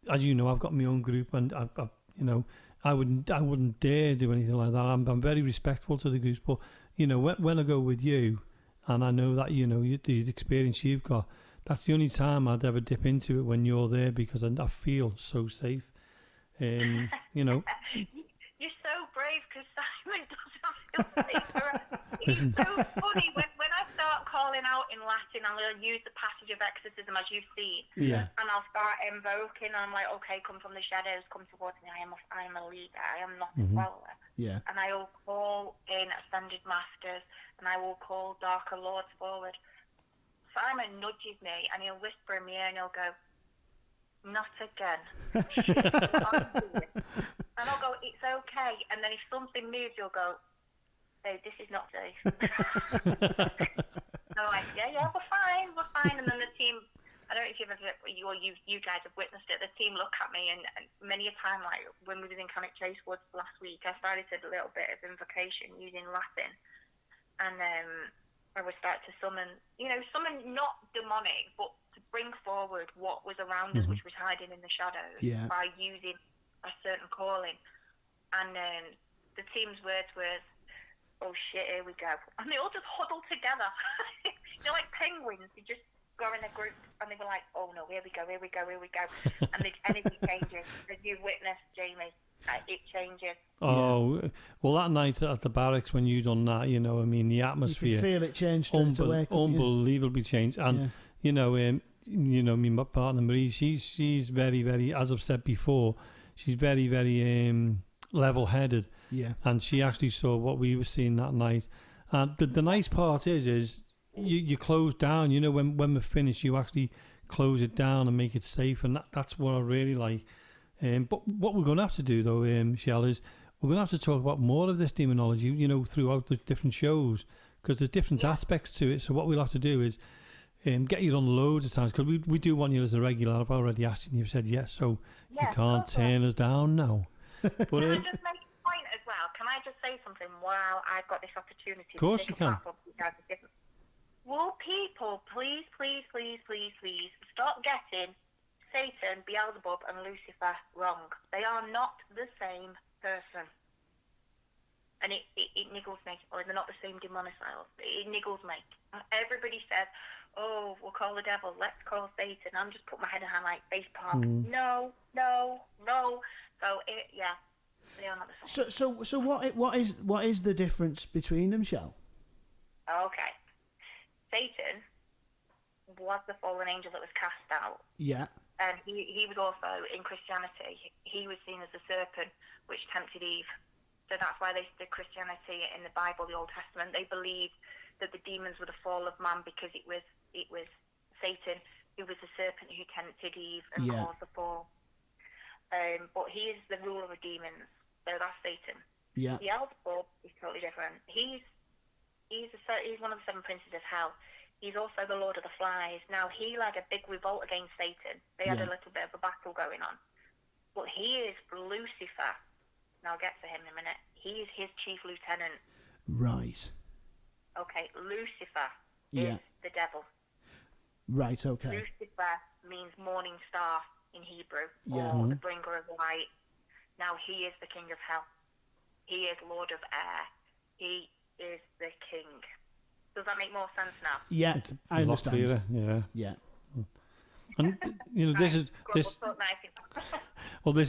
as you know, I've got my own group, and I wouldn't dare do anything like that. I'm very respectful to the groups, but when I go with you, and I know that the experience you've got, that's the only time I'd ever dip into it when you're there, because I feel so safe. You're so brave, because Simon doesn't feel safe. It's so funny when I start calling out in Latin, I'll use the passage of exorcism as you've seen, and I'll start invoking. I'm like, okay, come from the shadows, come towards me. I am a leader. I am not a follower. Yeah. And I will call in ascended masters, and I will call darker lords forward. Simon nudges me, and he'll whisper in my ear, and he'll go, "Not again." And I'll go, "It's okay." And then if something moves, he'll go, "Hey, this is not safe." I'm like, yeah, we're fine. And then the team, I don't know if you've ever, you guys have witnessed it, the team look at me, and many a time, like when we was in Cannock Chase Woods last week, I started a little bit of invocation using Latin, and I would start to summon not demonic, but to bring forward what was around us, which was hiding in the shadows, by using a certain calling. And the team's words were, "Oh shit, here we go." And they all just huddled together. Like penguins, they just go in a group, and they were like, "Oh no, here we go." And the energy changes, as you've witnessed, Jamie. It changes. Oh, well, that night at the barracks when you done that, you know, I mean, the atmosphere. You could feel it change straight away. Unbelievably changed. And, you know, my partner Marie, she's very, very, as I've said before, she's very, very level-headed. Yeah. And she actually saw what we were seeing that night. And the nice part is you close down, you know, when we're finished, you actually close it down and make it safe. And that's what I really like. But what we're going to have to do, though, Shell, is we're going to have to talk about more of this demonology, you know, throughout the different shows, because there's different aspects to it. So what we'll have to do is get you on loads of times, because we do want you as a regular. I've already asked you, and you've said yes, so you can't turn us down now. But, can I just make a point as well? Can I just say something while I've got this opportunity? Of course you can. Will people please stop getting Satan, Beelzebub and Lucifer wrong? They are not the same person. And it niggles me. Or they're not the same demonicyles. It niggles me. Everybody says, oh, we'll call the devil, let's call Satan. I'm just putting my head in hand like face palm. No. So, they are not the same. So what is the difference between them, Shell? Okay. Satan was the fallen angel that was cast out. Yeah. And he was also, in Christianity, he was seen as the serpent which tempted Eve. So that's why the Christianity in the Bible, the Old Testament, they believed that the demons were the fall of man because it was Satan who was the serpent who tempted Eve and caused the fall. But he is the ruler of demons, so that's Satan. Yeah. Beelzebub is totally different. He's one of the seven princes of hell. He's also the Lord of the Flies. Now, he led a big revolt against Satan. They had a little bit of a battle going on. But he is Lucifer. Now, I'll get to him in a minute. He is his chief lieutenant. Right. Okay, Lucifer is the devil. Right, okay. Lucifer means morning star in Hebrew, or the bringer of light. Now, he is the king of hell. He is Lord of air. He is the king. Does that make more sense now? Yeah, I understand. Clearer, yeah. And you know, this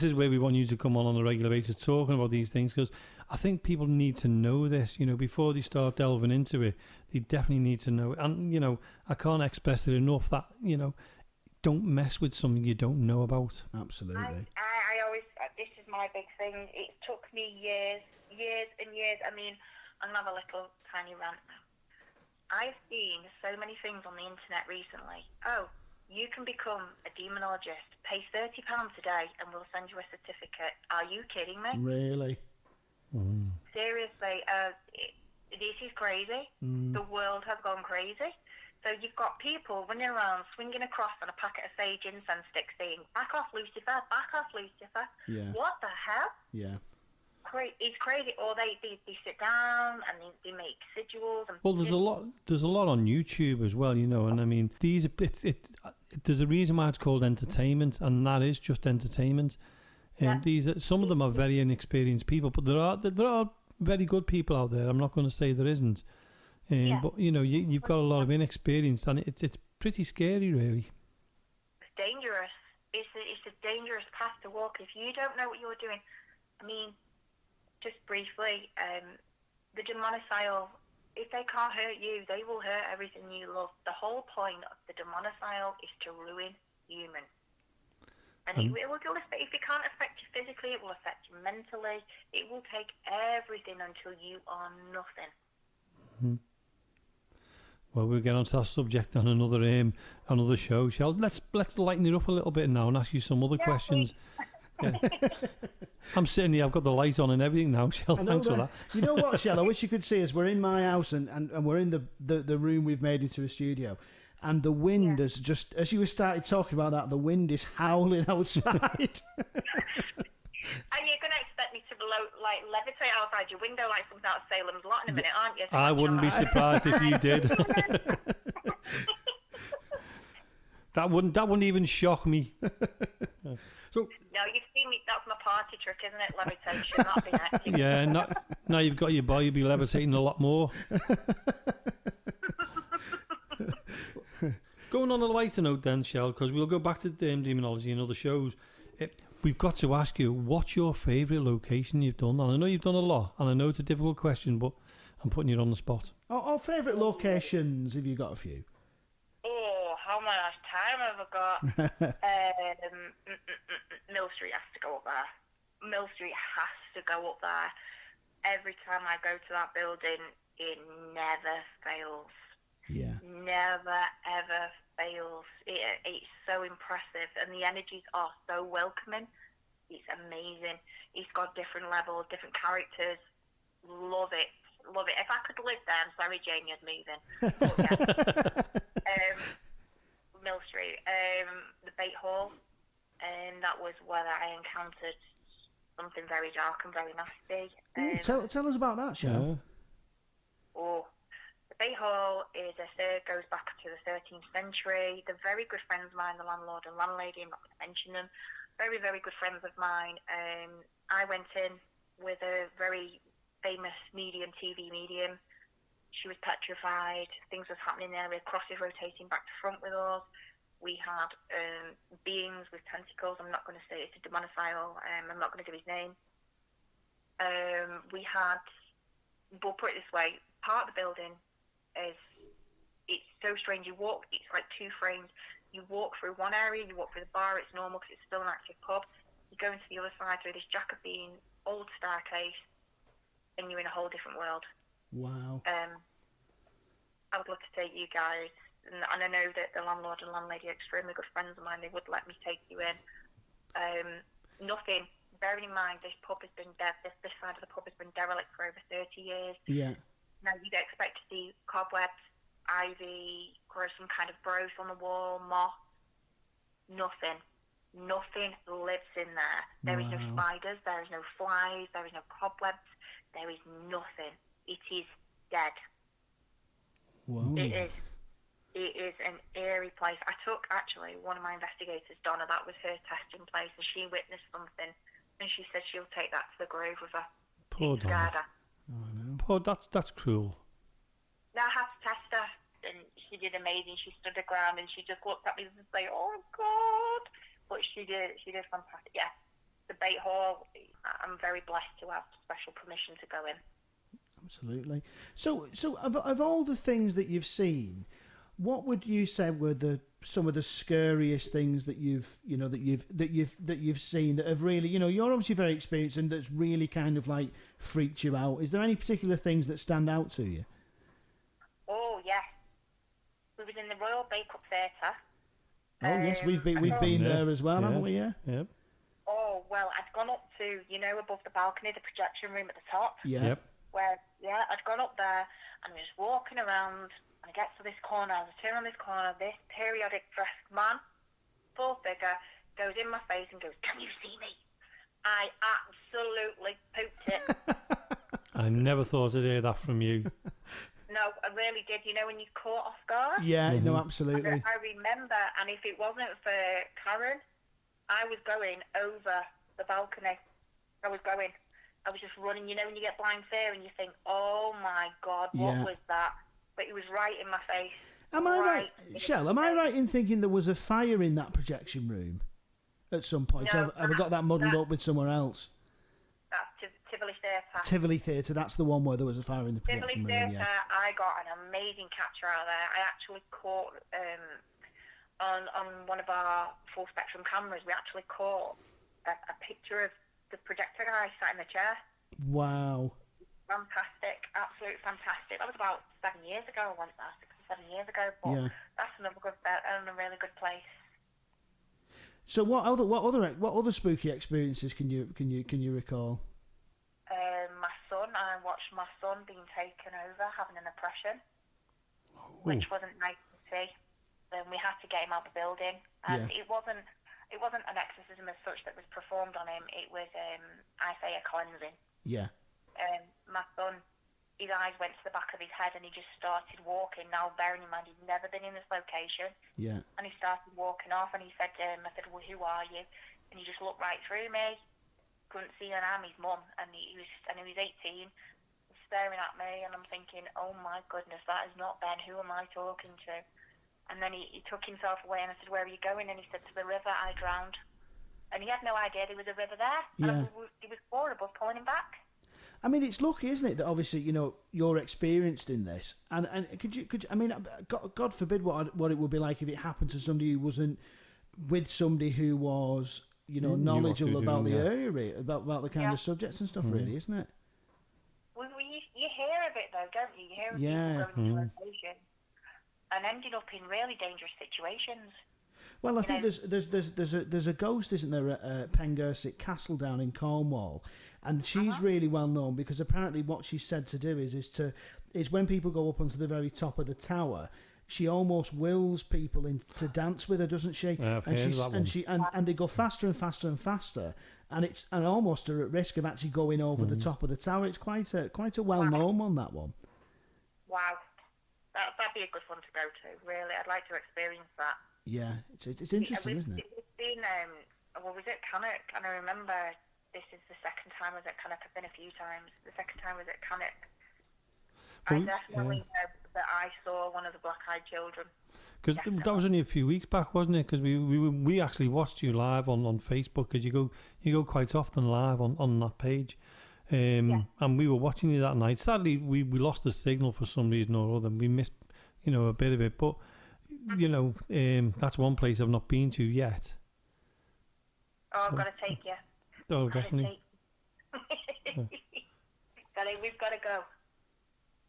is where we want you to come on a regular basis, talking about these things, because I think people need to know this. You know, before they start delving into it, they definitely need to know it. And you know, I can't express it enough that don't mess with something you don't know about. Absolutely. I always, this is my big thing. It took me years and years. I mean, I'm gonna have a little tiny rant now. I've seen so many things on the internet recently. Oh, you can become a demonologist. Pay £30 a day and we'll send you a certificate. Are you kidding me? Really? Seriously, this is crazy. The world has gone crazy. So you've got people running around swinging across on a packet of sage incense sticks saying, back off Lucifer, back off Lucifer. Yeah. What the hell? Yeah. It's crazy. Or they sit down and they make sigils. And well, there's a lot on YouTube as well, and I mean, there's a reason why it's called entertainment, and that is just entertainment. And some of them are very inexperienced people, but there are very good people out there. I'm not going to say there isn't, but you've got a lot of inexperience, and it's pretty scary, really. It's dangerous. It's a dangerous path to walk if you don't know what you're doing. I mean, just briefly, the demonicyle, if they can't hurt you, they will hurt everything you love. The whole point of the demonicyle is to ruin humans. And it will affect, if it can't affect you physically, it will affect you mentally. It will take everything until you are nothing. Mm-hmm. Well, we'll get onto that subject on another show. Let's lighten it up a little bit now and ask you some other questions. Yeah. I'm sitting here, I've got the light on and everything now, Shell. Thanks for that. You know what, Shell? I wish you could see us. We're in my house and we're in the room we've made into a studio. And the wind is just, as you started talking about that, the wind is howling outside. And you're going to expect me to levitate outside your window like something out of Salem's Lot in a minute, aren't you? I wouldn't be surprised if you did. That wouldn't even shock me. So no, you've seen me. That's my party trick, isn't it? Levitation. That'd be next. Yeah, now you've got your boy, you'll be levitating a lot more. Going on a lighter note then, Shell, because we'll go back to demonology and other shows. We've got to ask you, what's your favourite location you've done? And I know you've done a lot, and I know it's a difficult question, but I'm putting you on the spot. Or favourite locations, have you got a few? Oh, how much time have I got? Mill Street has to go up there. Mill Street has to go up there. Every time I go to that building, it never fails. Yeah. Never, ever fails. It's so impressive, and the energies are so welcoming. It's amazing. It's got different levels, different characters. Love it. Love it. If I could live there, I'm sorry, Jamie, I'd move in. But yeah. Mill Street. The Bait Hall. And that was where I encountered something very dark and very nasty. Tell us about that, Shell. Oh, the Bait Hall goes back to the 13th century. They're very good friends of mine, the landlord and landlady. I'm not going to mention them. Very, very good friends of mine. I went in with a very famous TV medium. She was petrified. Things was happening there. We had crosses rotating back to front with us. We had beings with tentacles. I'm not going to say it's a demonophile. I'm not going to give his name. We'll put it this way. Part of the building it's so strange. It's like two frames. You walk through one area, you walk through the bar, it's normal because it's still an active pub. You go into the other side through this Jacobean old staircase, and you're in a whole different world. Wow. I would love to take you guys. And I know that the landlord and landlady are extremely good friends of mine. They would let me take you in. Nothing. Bearing in mind, this side of the pub has been derelict for over 30 years. Yeah. Now, you'd expect to see cobwebs, ivy, or some kind of growth on the wall, moss. Nothing. Nothing lives in there. There is no spiders. There is no flies. There is no cobwebs. There is nothing. It is dead. Wow. It is an eerie place. I took, actually, one of my investigators, Donna, that was her testing place, and she witnessed something, and she said she'll take that to the grave with her. Poor Donna. Oh, I know. Poor, that's cruel. Now I had to test her, and she did amazing. She stood her ground, and she just looked at me and said, "Oh, God." But she did fantastic. Yeah, the Bait Hall, I'm very blessed to have special permission to go in. Absolutely. So of all the things that you've seen, what would you say were some of the scariest things that you've seen that have really, you're obviously very experienced and that's really kind of like freaked you out? Is there any particular things that stand out to you? Oh yes, we was in the Royal Bake-Up Theatre. Oh yes, we've been there as well, haven't we? Yeah. Yep. Oh well, I'd gone up to above the balcony, the projection room at the top. Yeah. Yep. I'd gone up there and I was walking around. I get to this corner, I turn on this corner, this periodic dressed man, full figure, goes in my face and goes, "Can you see me?" I absolutely pooped it. I never thought I'd hear that from you. No, I really did. When you caught off guard? Yeah, no, absolutely. I remember, and if it wasn't for Karen, I was going over the balcony. I was just running, when you get blind fear and you think, "Oh my God, what was that?" But it was right in my face. Am I right, Shell? Am I right in thinking there was a fire in that projection room at some point? No, have I got that muddled up with somewhere else? That's Tivoli Theatre. Tivoli Theatre, that's the one where there was a fire in the projection room. Tivoli Theatre, Yeah. I got an amazing capture out there. I actually caught, on one of our full spectrum cameras, we actually caught a picture of the projector guy sat in the chair. Wow. Fantastic, absolutely fantastic. That was about 7 years ago. I went there 6 or 7 years ago, but that's another a really good place. So what other spooky experiences can you recall? I watched my son being taken over, having an oppression, which wasn't nice to see. We had to get him out of the building, and it wasn't an exorcism as such that was performed on him. It was, I say, a cleansing. Yeah. My son, his eyes went to the back of his head and he just started walking. Now, bearing in mind, he'd never been in this location. Yeah. And he started walking off and he said, I said, "Well, who are you?" And he just looked right through me. Couldn't see an arm, his mum. And he was 18, staring at me. And I'm thinking, oh my goodness, that is not Ben. Who am I talking to? And then he took himself away and I said, "Where are you going?" And he said, "To the river. I drowned." and he had no idea there was a river there. Yeah. And it was horrible pulling him back. I mean, it's lucky, isn't it, that obviously, you're experienced in this, and could you, I mean, God forbid what it would be like if it happened to somebody who wasn't with somebody who was, knowledgeable about the area, about the kind of subjects and stuff, really, isn't it? Well, you hear of it though, don't you? You hear of people going to location and ending up in really dangerous situations. Well, I think there's a ghost, isn't there, at Pengersic Castle down in Cornwall, and she's really well known because apparently what she's said to do is when people go up onto the very top of the tower, she almost wills people in to dance with her, doesn't she? Yeah, and they go faster and faster and faster, and almost are at risk of actually going over the top of the tower. It's quite a well known one, that one. Wow, that'd be a good one to go to. Really, I'd like to experience that. Yeah, it's interesting, isn't it? It's been, was it Cannock? And I remember this is the second time I was at Cannock. I've been a few times. The second time I was at Cannock. I definitely know that I saw one of the black-eyed children. Because that was only a few weeks back, wasn't it? Because we actually watched you live on Facebook, because you go quite often live on that page. And we were watching you that night. Sadly, we lost the signal for some reason or other. We missed, a bit of it. But that's one place I've not been to yet. Oh, I've got to take you. Oh, definitely. We've got to go.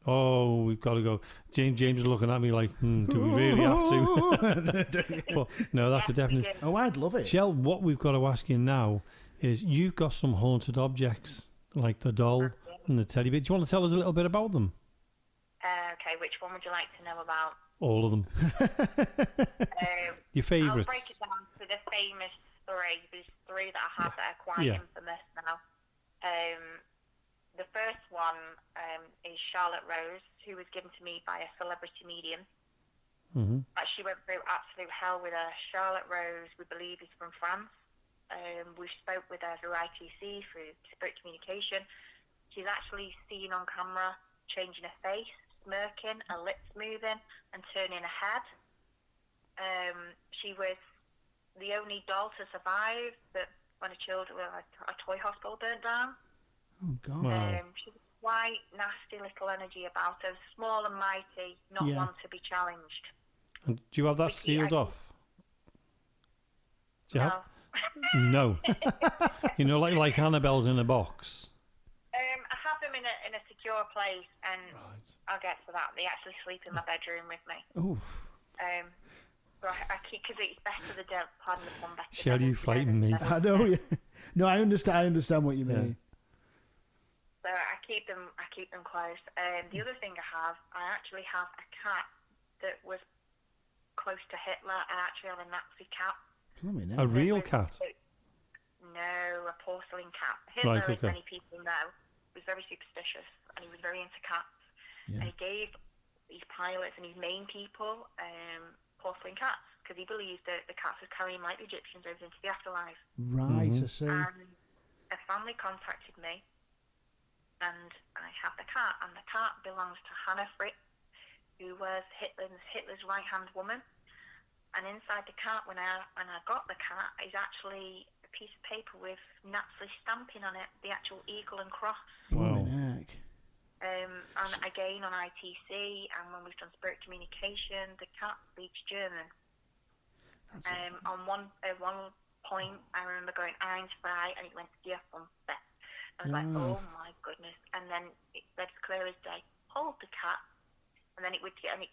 Oh, we've got to go. James is looking at me like, do we really have to? But no, that's a definite. Oh, I'd love it. Shell, what we've got to ask you now is, you've got some haunted objects, like the doll and the teddy bear. Do you want to tell us a little bit about them? Okay, which one would you like to know about? All of them. Your favourites. I'll break it down to the famous three. There's three that I have that are quite infamous now. The first one is Charlotte Rose, who was given to me by a celebrity medium. She went through absolute hell with her. Charlotte Rose, we believe, is from France. We spoke with her through ITC, through spirit communication. She's actually seen on camera changing her face, smirking, her lips moving, and turning her head. She was the only doll to survive that when a toy hospital burnt down. Oh, God. Wow. She was quite nasty little energy about her, small and mighty, not one to be challenged. And do you have that sealed off? Do you No. have? No. Like Annabelle's in a box. I have them in a secure place, and I'll get to that. They actually sleep in my bedroom with me. Oh. So I keep, because it's better the devil, pardon the pun, better. Shall you frighten me? I know. Yeah. No, I understand what you mean. So I keep them close. The other thing I actually have a cat that was close to Hitler. I actually have a Nazi cat. A real cat? No, a porcelain cat. Hitler, as many people know, was very superstitious, and he was very into cats. Yeah. And he gave his pilots and his main people porcelain cats, because he believed that the cats would carry him like the Egyptians over into the afterlife. Right, I see. And a family contacted me, and I have the cat, and the cat belongs to Hannah Fritz, who was Hitler's right-hand woman. And inside the cat, when I got the cat, is actually a piece of paper with Nazi stamping on it, the actual eagle and cross. Wow. And again on ITC, and when we've done spirit communication, the cat speaks German. On one point, I remember going Eins frei, and it went Vier fünf sechs. I was like, oh my goodness! And then it said clear as day, hold the cat. And then it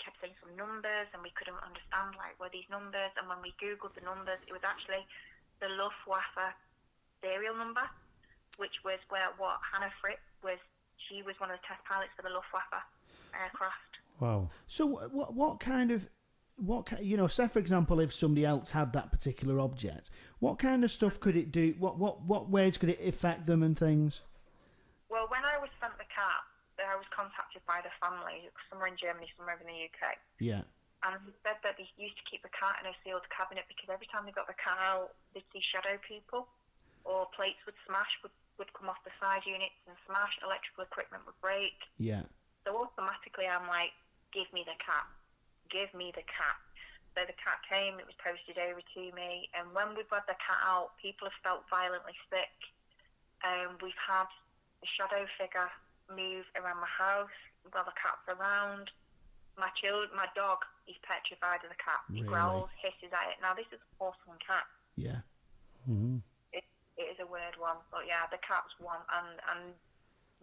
kept saying some numbers, and we couldn't understand were these numbers. And when we Googled the numbers, it was actually the Luftwaffe serial number, which was what Hannah Fritz was. She was one of the test pilots for the Luftwaffe aircraft. Wow. So what kind of say for example, if somebody else had that particular object, what kind of stuff could it do? What ways could it affect them and things? Well, when I was sent the cat, I was contacted by the family, somewhere in Germany, somewhere in the UK. Yeah. And he said that they used to keep the cat in a sealed cabinet because every time they got the cat out, they'd see shadow people, or plates would smash, would come off the side units and smash, electrical equipment would break. Yeah. So automatically I'm like, give me the cat. Give me the cat. So the cat came, it was posted over to me, and when we've had the cat out, people have felt violently sick. We've had a shadow figure move around my house while the cat's around. My dog, he's petrified of the cat. He Really? growls, hisses at it. Now, this is a porcelain cat. Yeah. Mm-hmm. It is a weird one, but yeah, the cat's one. And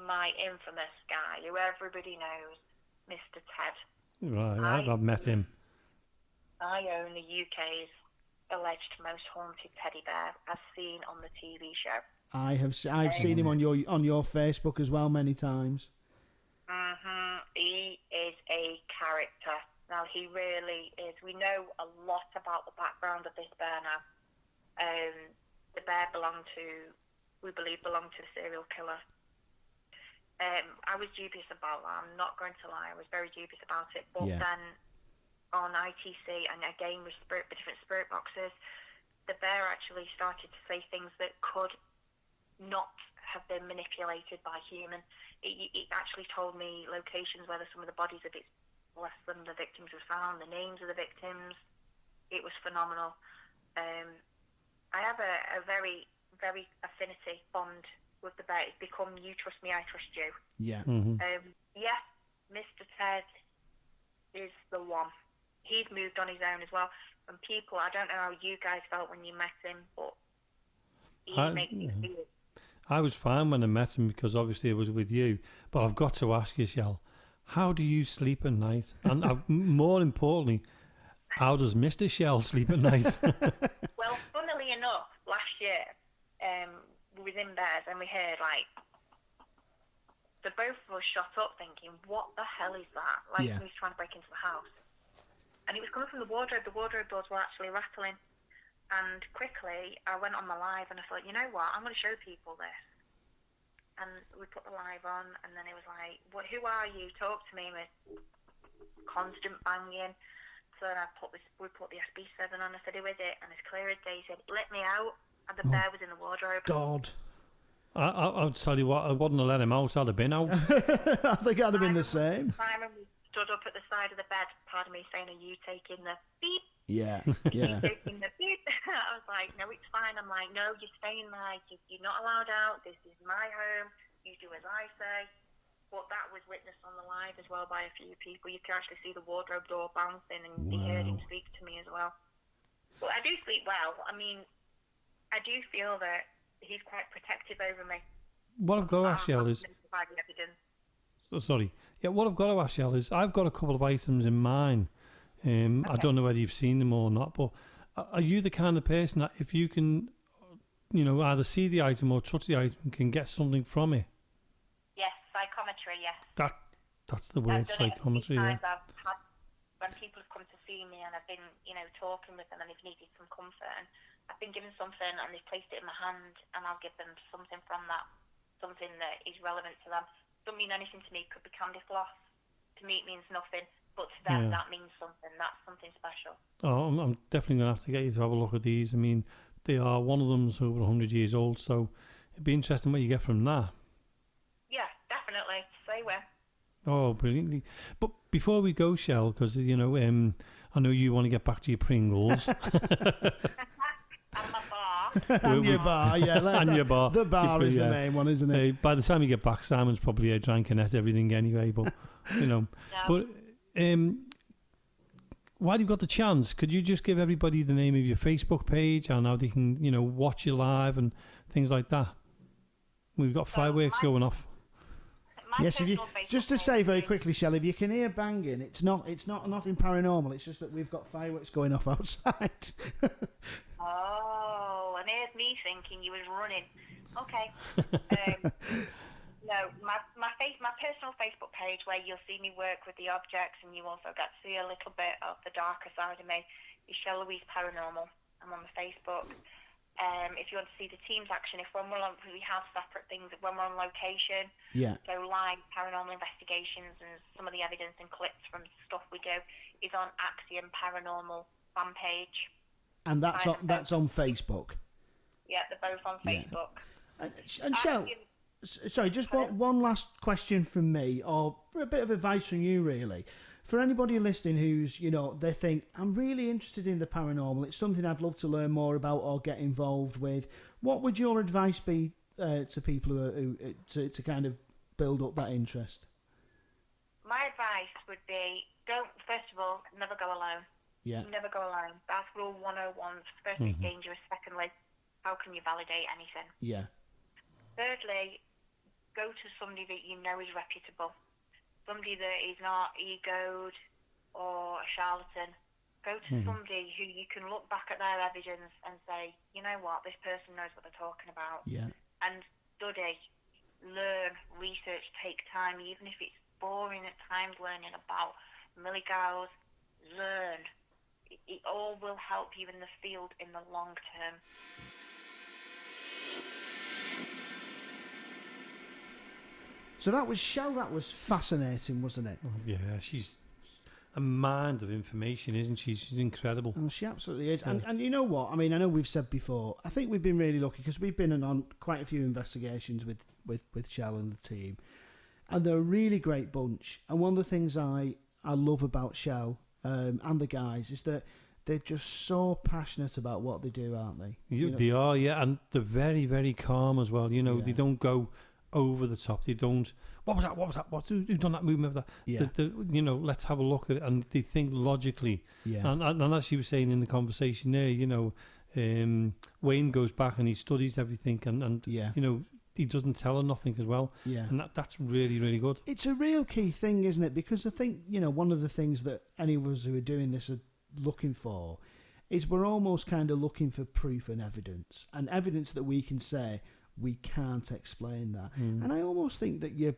my infamous guy, who everybody knows, Mr. Ted. Right, I've met him. I own the UK's alleged most haunted teddy bear, as seen on the TV show. I've seen him on your Facebook as well many times. He is a character. Now, he really is. We know a lot about the background of this bear now. The bear we believe belonged to a serial killer. I was dubious about that. I'm not going to lie. I was very dubious about it. But then on ITC, and again with different spirit boxes, the bear actually started to say things that could not have been manipulated by human. It actually told me locations where some of the bodies of its less than the victims were found, the names of the victims. It was phenomenal. I have a very, very affinity bond with the bear. It's become you trust me, I trust you. Yeah. Mm-hmm. Mr. Ted is the one. He's moved on his own as well. And people, I don't know how you guys felt when you met him, but he makes me feel. I was fine when I met him because obviously it was with you. But I've got to ask you, Shell, how do you sleep at night? And more importantly, how does Mr. Shell sleep at night? Well, funnily enough, last year we was in bed and we heard the both of us shot up thinking, what the hell is that? He was trying to break into the house. And it was coming from the wardrobe. The wardrobe doors were actually rattling. And quickly, I went on my live and I thought, you know what, I'm going to show people this. And we put the live on, and then it was like, who are you? Talk to me, with constant banging. So then we put the SB7 on. I said, who is it? And as clear as day, he said, let me out. And the bear was in the wardrobe. God. I'll tell you what, I wouldn't have let him out. I'd have been out. I think I'd have been the same. Simon stood up at the side of the bed, pardon me, saying, are you taking the beep? Yeah. Taking the beep. I was like, no, it's fine. I'm like, no, you're staying there. You're not allowed out. This is my home. You do as I say. But that was witnessed on the live as well by a few people. You can actually see the wardrobe door bouncing, and they heard him speak to me as well. But I do sleep well. I mean, I do feel that he's quite protective over me. What I've got to ask Shell is... Sorry. Yeah, what I've got to ask Shell is, I've got a couple of items in mind. Okay. I don't know whether you've seen them or not, but are you the kind of person that if you can, either see the item or touch the item, can get something from it? Yes, psychometry, yes. That's the word, psychometry, yeah. I've had, when people have come to see me and I've been, talking with them and they've needed some comfort, and I've been given something and they've placed it in my hand, and I'll give them something from that, something that is relevant to them. Doesn't mean anything to me. It could be candy floss. To me, it means nothing. But to them, that means something. That's something special. Oh, I'm definitely going to have to get you to have a look at these. I mean, one of them's over 100 years old, so it'd be interesting what you get from that. Yeah, definitely. Say where. Oh, brilliantly. But before we go, Shell, because, I know you want to get back to your Pringles. And my bar. And your bar, yeah. And your bar. The bar is the main one, isn't it? By the time you get back, Simon's probably drank and everything anyway, but, Yeah. But... while you've got the chance, could you just give everybody the name of your Facebook page and how they can, watch you live and things like that? We've got fireworks going off. Yes, just to say very quickly, Shell, if you can hear banging, it's not nothing paranormal. It's just that we've got fireworks going off outside. Oh, and here's me thinking you was running. Okay. No, my personal Facebook page, where you'll see me work with the objects, and you also get to see a little bit of the darker side of me, is Shell Louise Paranormal. I'm on the Facebook. If you want to see the team's action, we have separate things when we're on location. Yeah. So live paranormal investigations and some of the evidence and clips from stuff we do is on Axiom Paranormal fan page. And that's on Facebook. Yeah, they're both on Facebook. And Shell. Sorry, just one last question from me, or a bit of advice from you, really. For anybody listening who's, they think, I'm really interested in the paranormal, it's something I'd love to learn more about or get involved with, what would your advice be to people who to kind of build up that interest? My advice would be, first of all, never go alone. Yeah. Never go alone. That's rule 101. Firstly, it's dangerous. Secondly, how can you validate anything? Yeah. Thirdly, go to somebody that you know is reputable. Somebody that is not egoed or a charlatan. Go to somebody who you can look back at their evidence and say, you know what, this person knows what they're talking about. Yeah. And study, learn, research, take time, even if it's boring at times learning about milligauss, learn. It all will help you in the field in the long term. So that was Shell. That was fascinating, wasn't it? Yeah, she's a mind of information, isn't she? She's incredible. Oh, she absolutely is. Yeah. And you know what? I mean, I know we've said before, I think we've been really lucky because we've been on quite a few investigations with Shell and the team. And they're a really great bunch. And one of the things I love about Shell and the guys is that they're just so passionate about what they do, aren't they? They are, yeah. And they're very, very calm as well. Yeah. They don't go over the top. They don't, what was that? Who done that movement? Yeah. Let's have a look at it. And they think logically. Yeah. And as she was saying in the conversation there, Wayne goes back and he studies everything and Yeah. he doesn't tell her nothing as well. Yeah. And that's really, really good. It's a real key thing, isn't it? Because I think, one of the things that any of us who are doing this are looking for is we're almost kind of looking for proof and evidence that we can say we can't explain that. And I almost think that you're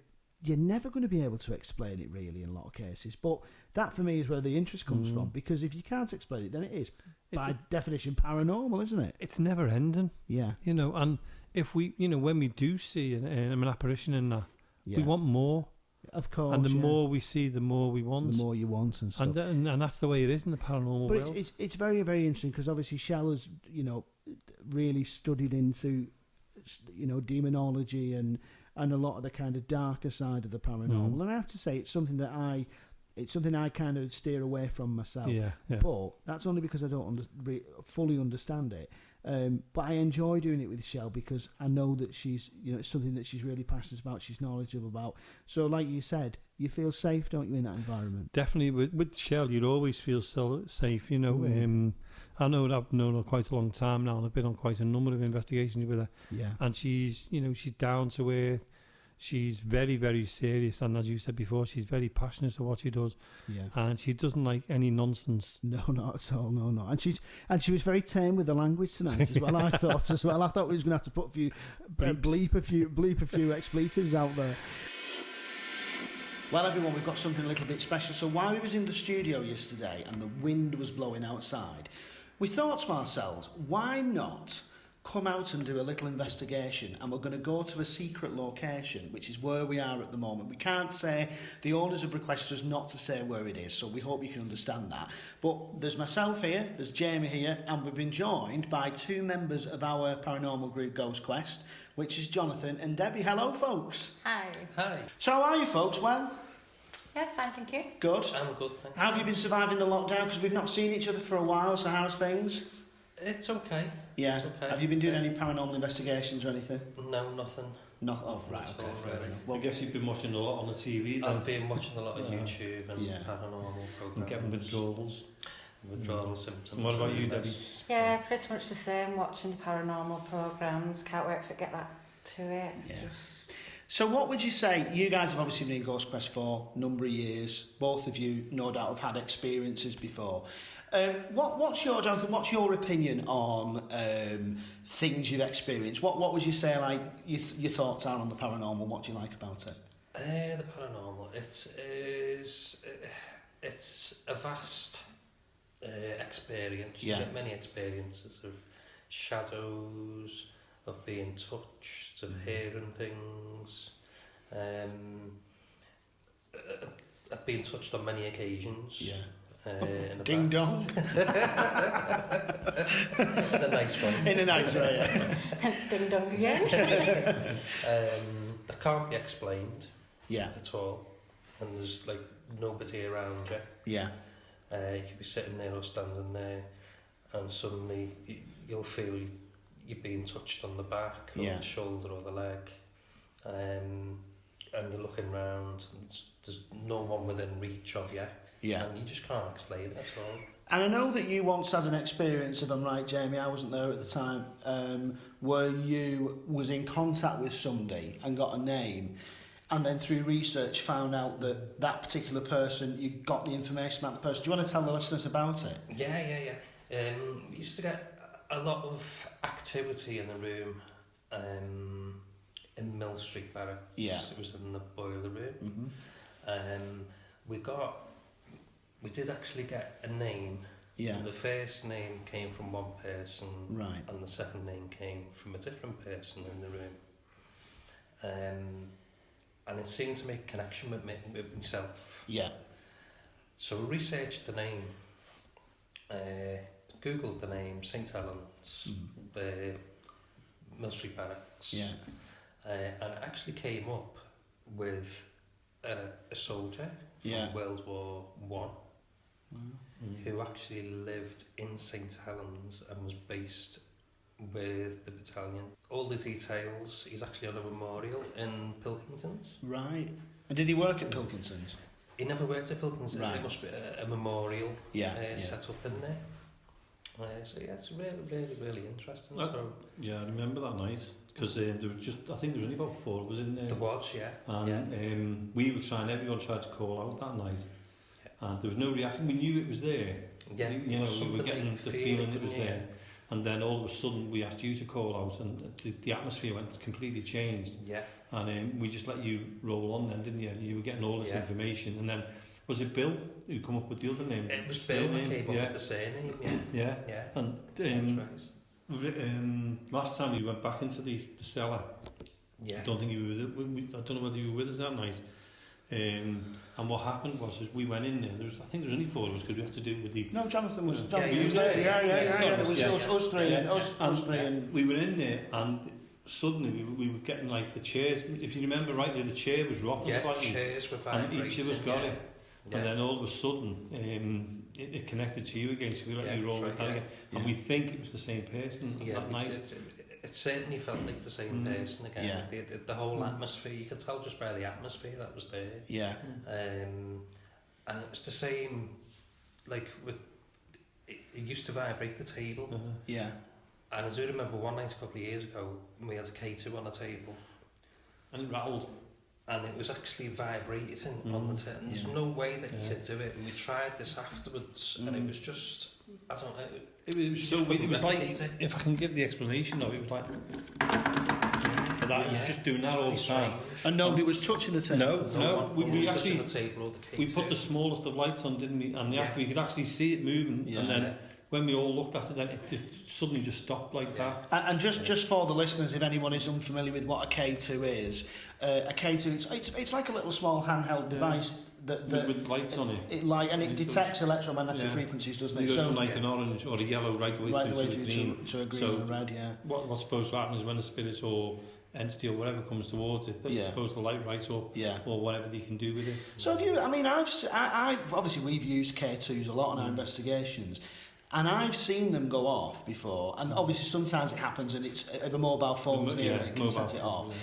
never going to be able to explain it really in a lot of cases. But that for me is where the interest comes from, because if you can't explain it, then it is by definition paranormal, isn't it? It's never ending. Yeah. And if we, when we do see an apparition in that, we want more. Of course. And the more we see, the more we want. The more you want and stuff. And that's the way it is in the paranormal world. But it's very, very interesting because obviously Shell has, really studied into, demonology and a lot of the kind of darker side of the paranormal. And I have to say, it's something I kind of steer away from myself. Yeah. But that's only because I don't fully understand it. But I enjoy doing it with Shell because I know that she's, it's something that she's really passionate about, she's knowledgeable about. So like you said, you feel safe, don't you, in that environment? Definitely. With Shell, you'd always feel so safe, I know that I've known her quite a long time now and I've been on quite a number of investigations with her. Yeah. And she's down to earth. She's very, very serious, and as you said before, she's very passionate about what she does. Yeah. And she doesn't like any nonsense. No, not at all. No, no. And she was very tame with the language tonight as well. I thought as well. I thought we was going to have to put bleep a few expletives out there. Well, everyone, we've got something a little bit special. So while we was in the studio yesterday and the wind was blowing outside, we thought to ourselves, why not come out and do a little investigation? And we're going to go to a secret location, which is where we are at the moment. We can't say, the owners have requested us not to say where it is, so we hope you can understand that. But there's myself here, there's Jamie here, and we've been joined by two members of our paranormal group Ghost Quest, which is Jonathan and Debbie. Hello, folks. Hi. Hi. So how are you, folks? Well? Yeah, fine, thank you. Good. I'm good, thank you. How have you been surviving the lockdown? Because we've not seen each other for a while, so how's things? It's okay. Yeah. It's okay. Have you been doing any paranormal investigations or anything? No, nothing. No. Oh, right. It's Okay. all Fair really. enough. Well, I guess you've been watching a lot on the TV then. I've been watching a lot of YouTube and Yeah. paranormal And programs. getting withdrawals. Withdrawal symptoms. And what about you, Debbie? Yeah, pretty much the same, watching the paranormal programmes. Can't wait to get back to it. Yeah. Just... So what would you say, you guys have obviously been in Ghost Quest for a number of years, both of you no doubt have had experiences before. What's your opinion on things you've experienced? What would you say like your thoughts are on the paranormal? What do you like about it? The paranormal, it's a vast experience. Yeah. You get many experiences of shadows, of being touched, of hearing things. I've been touched on many occasions. Yeah. In the Ding past. dong. In a nice way. In a nice way, yeah. Ding dong again. That can't be explained Yeah. at all. And there's like nobody around you. Yeah. You could be sitting there or standing there, and suddenly you'll feel you're being touched on the back, or the shoulder, or the leg, and you're looking around, and there's no one within reach of you, and you just can't explain it at all. And I know that you once had an experience, if I'm right, Jamie, I wasn't there at the time, where you was in contact with somebody and got a name, and then through research found out that that particular person, you got the information about the person. Do you want to tell the listeners about it? Yeah. We used to get a lot of activity in the room in Mill Street Barracks. Yeah. It was in the boiler room. We did actually get a name. Yeah. And the first name came from one person, right, and the second name came from a different person in the room. And it seemed to make a connection with myself. Yeah. So we researched the name, Googled the name, St Helens, the Mill Street Barracks. Yeah. And it actually came up with a soldier from World War One, who actually lived in St Helens and was based with the battalion. All the details, he's actually on a memorial in Pilkington's. Right. And did he work at Pilkington's? He never worked at Pilkington's. Right. There must be a memorial set up in there. So yeah, it's really interesting. I remember that night, because there was I think there was only about 4 of us in there. There was, yeah. And we were everyone tried to call out that night, and there was no reaction. We knew it was there. Yeah, we were getting the feeling it was there. And then all of a sudden we asked you to call out, and the atmosphere went completely changed. Yeah. And we just let you roll on then, didn't you? You were getting all this information, and then was it Bill who come up with the other name? It was Bill who came up with the surname. Yeah. And last time you went back into the cellar, I don't think you were. I don't know whether you were with us that night. And what happened was, as we went in there, I think there was only 4 of us, because we had to do it with the... No, Jonathan was... Yeah, It was us three, and we were in there, and suddenly we were getting like the chairs. If you remember rightly, the chair was rocking slightly. The chairs were vibrating. And each of us got it. Yeah. And then all of a sudden, it connected to you again, so we let you roll it again. And we think it was the same person that night. It certainly felt like the same person again. Yeah. The whole atmosphere, you could tell just by the atmosphere that was there. Yeah. And it was the same, like with it used to vibrate the table. Yeah. And I do remember one night a couple of years ago, we had a K2 on the table, and it rattled. And it was actually vibrating on the table. There's no way that you could do it. And we tried this afterwards, and it was just, I don't know. It was so weird. It was like, if I can give the explanation of it, was like, just doing that all the time. And nobody was touching the table. No. We actually the table or the K2. We put the smallest of lights on, didn't we? And we could actually see it moving, and then. When we all looked at it, then it suddenly just stopped like that. And just for the listeners, if anyone is unfamiliar with what a K2 is, a K2 it's like a little small handheld device that with lights on it. It detects electromagnetic frequencies, doesn't it? It goes from like an orange or a yellow right the way through to a green. To a green and red, yeah. What's supposed to happen is when the spirits or entity or whatever comes towards it, they're supposed to light right up, or whatever they can do with it. So have you? I mean, I've obviously we've used K2s a lot in our investigations. And I've seen them go off before, and obviously sometimes it happens and it's if a mobile phone's near it can set it off. Yeah.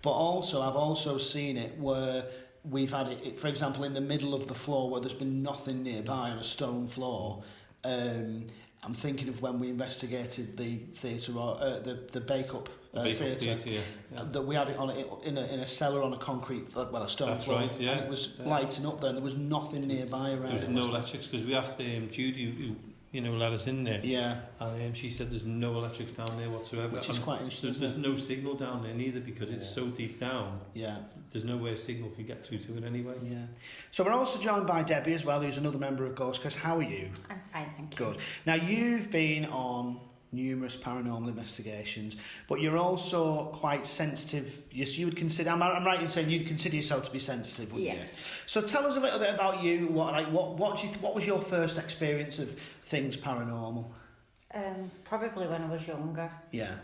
But also, I've also seen it where we've had it, for example, in the middle of the floor where there's been nothing nearby on a stone floor. I'm thinking of when we investigated the theatre, or the Bake-Up theatre, that we had it on in a cellar on a concrete, a stone floor. Right, yeah. And it was lighting up there, and there was nothing nearby around. There was no electrics, because we asked Judy, who let us in there. Yeah. And she said there's no electrics down there whatsoever. Which is quite interesting. There's no signal down there neither, because it's so deep down. Yeah. There's no way a signal could get through to it anyway. Yeah. So we're also joined by Debbie as well, who's another member of Ghostcast. How are you? I'm fine, thank you. Good. Now, you've been on numerous paranormal investigations, but you're also quite sensitive. Yes, you would consider. I'm right in saying you'd consider yourself to be sensitive, wouldn't you? So tell us a little bit about you. What was your first experience of things paranormal? Probably when I was younger. Yeah.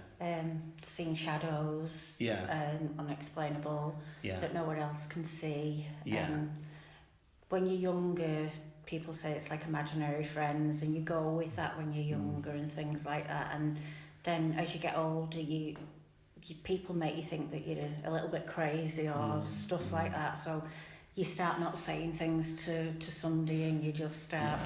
Seeing shadows. Yeah. Unexplainable. Yeah. That no one else can see. Yeah. when you're younger, people say it's like imaginary friends, and you go with that when you're younger and things like that. And then as you get older, you people make you think that you're a little bit crazy or stuff like that. So you start not saying things to somebody, and you just start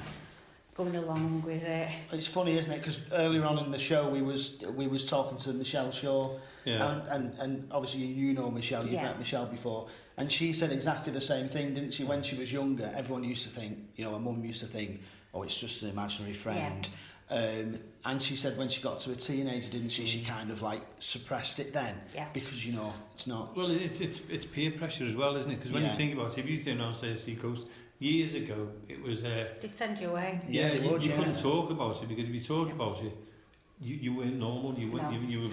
going along with it. It's funny, isn't it? Because earlier on in the show, we was talking to Michelle Shaw, and obviously you know Michelle, you've met Michelle before, and she said exactly the same thing, didn't she? When she was younger, everyone used to think, you know, her mum used to think, oh, it's just an imaginary friend. And she said when she got to a teenager, didn't she? She kind of like suppressed it then, because you know it's not. Well, it's peer pressure as well, isn't it? Because when you think about it, if you turn around and say see ghost, years ago it was. They'd send you away. You couldn't talk about it, because if you talked about it, you weren't normal. You were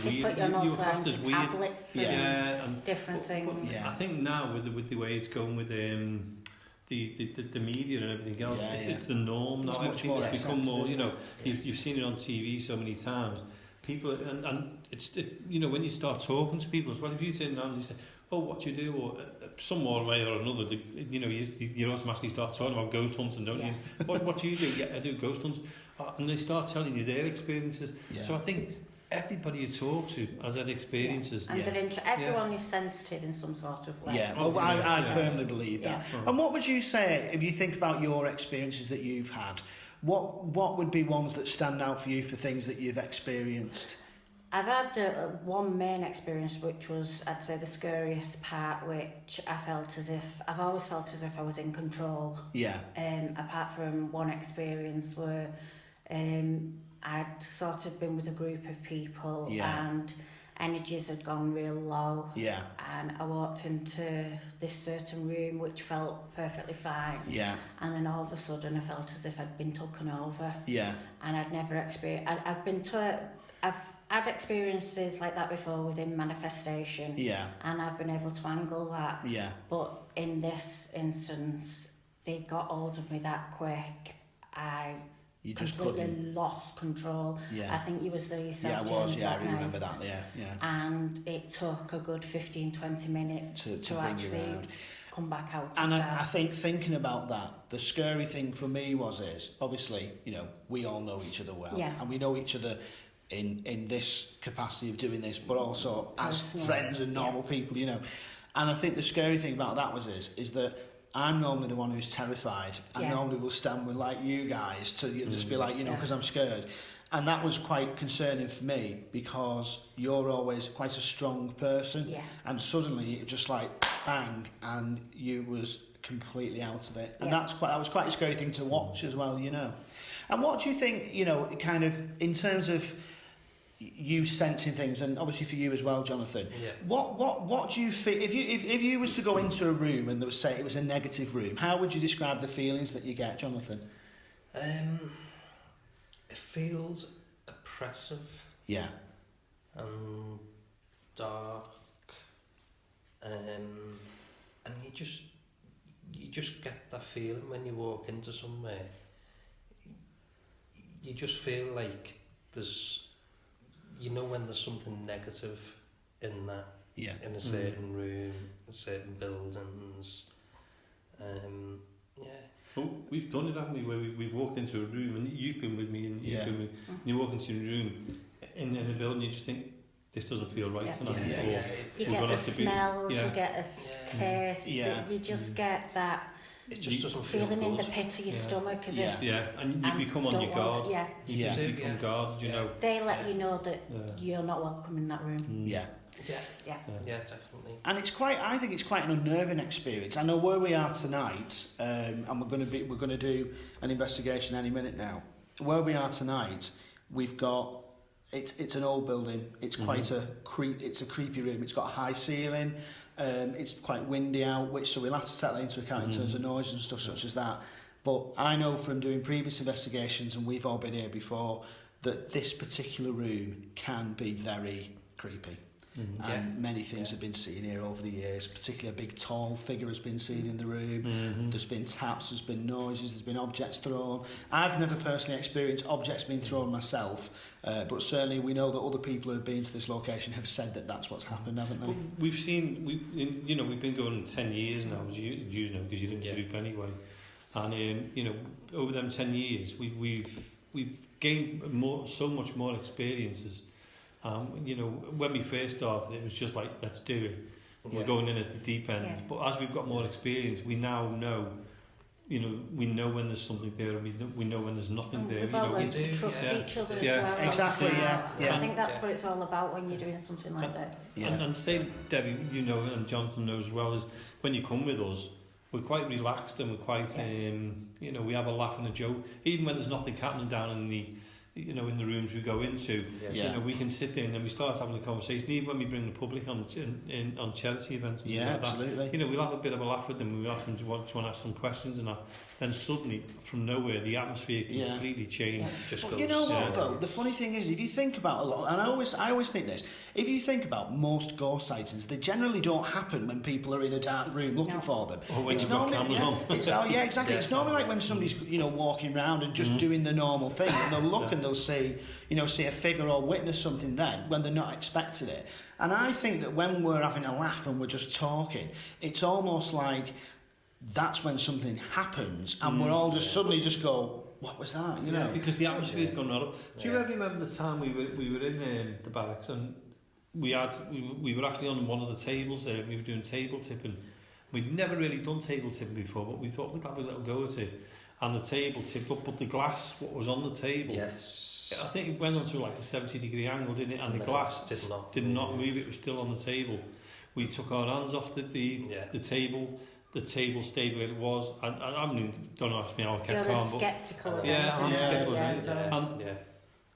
weird. You were classed as weird. And different things. But I think now with the way it's going with the media and everything else, it's the norm now. I think it's become more, you know, you've seen it on TV so many times. People, and it's, you know, when you start talking to people as well, if you turn around and you say, oh, what do you do, or some more way or another, you know, you automatically start talking about ghost hunting, don't you? What do you do? Yeah, I do ghost hunts. And they start telling you their experiences. So I think everybody you talk to has had experiences. And everyone is sensitive in some sort of way. I firmly believe that. And what would you say, if you think about your experiences that you've had, what would be ones that stand out for you for things that you've experienced? I've had one main experience, which was, I'd say, the scariest part, which I've always felt as if I was in control. Apart from one experience where I'd sort of been with a group of people and energies had gone real low. And I walked into this certain room which felt perfectly fine. And then all of a sudden I felt as if I'd been taken over. And I'd never experienced... I've had experiences like that before within manifestation. And I've been able to angle that. But in this instance, they got hold of me that quick. You just completely lost control. Yeah. I think you was there yourself. Yeah, I was. Yeah, I remember that. Yeah, yeah. And it took a good 15-20 minutes to actually come back out. And I think thinking about that, the scary thing for me is obviously, you know, we all know each other well, and we know each other in this capacity of doing this, but also as friends and normal people, you know. And I think the scary thing about that is that I'm normally the one who's terrified. I normally will stand with like you guys to just be like, you know, because I'm scared. And that was quite concerning for me, because you're always quite a strong person. And suddenly it just like bang, and you was completely out of it. And that was quite a scary thing to watch as well, you know. And what do you think, you know, kind of in terms of you sensing things, and obviously for you as well, Jonathan, what do you feel if you was to go into a room and there was, say, it was a negative room, how would you describe the feelings that you get, Jonathan? It feels oppressive, and dark, and you just get that feeling when you walk into somewhere. You just feel like there's, you know, when there's something negative in that, in a certain room, in certain buildings. Well, we've done it, haven't we? Where we've walked into a room, and you've been with me, and you've been with, and you walk into a room in a building, you just think, this doesn't feel right tonight. You get the smell, you get a taste, you just get that. It just doesn't feel feeling good. In the pit of your stomach, as if and you become on your guard. You become guarded, you know. They let you know that you're not welcome in that room. Yeah, definitely. And I think it's quite an unnerving experience. I know where we are tonight, and we're going to do an investigation any minute now. Where we are tonight, we've got it's an old building. It's quite it's a creepy room. It's got a high ceiling. It's quite windy out, so we'll have to take that into account in terms of noise and stuff such as that. But I know from doing previous investigations, and we've all been here before, that this particular room can be very creepy. And many things have been seen here over the years, particularly a big tall figure has been seen in the room. There's been taps, there's been noises, there's been objects thrown. I've never personally experienced objects being thrown myself, but certainly we know that other people who have been to this location have said that that's what's happened, haven't they? We've been going 10 years now, as you know, because you're in the group anyway. And over them 10 years, we've gained so much more experiences. When we first started, it was just like, let's do it. We're going in at the deep end. Yeah. But as we've got more experience, we now know. We know when there's something there, and we know when there's nothing there. We've all learned to trust each other as well. Exactly. Yeah. I think that's what it's all about when you're doing something like this. Yeah. And same, Debbie, and Jonathan knows as well, is when you come with us, we're quite relaxed and we're quite, we have a laugh and a joke, even when there's nothing happening down in the. In the rooms we go into, we can sit there and then we start having a conversation. Even when we bring the public on charity events, and things like absolutely. That, we'll have a bit of a laugh with them. We'll ask them to want to ask some questions, and then suddenly, from nowhere, the atmosphere can completely change. Just goes, what though? The funny thing is, if you think about a lot, and I always think this, if you think about most ghost sightings, they generally don't happen when people are in a dark room looking for them. Or when you've got cameras on. Exactly. It's normally like when somebody's walking around and just doing the normal thing, and they'll look and they'll see a figure or witness something then when they're not expecting it. And I think that when we're having a laugh and we're just talking, it's almost like that's when something happens, and we're all just suddenly just go, what was that? Because the atmosphere's gone right up. Do you ever remember the time we were in the barracks, and we were actually on one of the tables there, and we were doing table tipping. We'd never really done table tipping before, but we thought we'd have a little go at it. And the table tipped up, but the glass, what was on the table, I think it went onto like a 70-degree angle, didn't it? And the glass did not move. It was still on the table. We took our hands off the table. The table stayed where it was. I mean, don't ask me how I kept calm. Sceptical. I'm sceptical.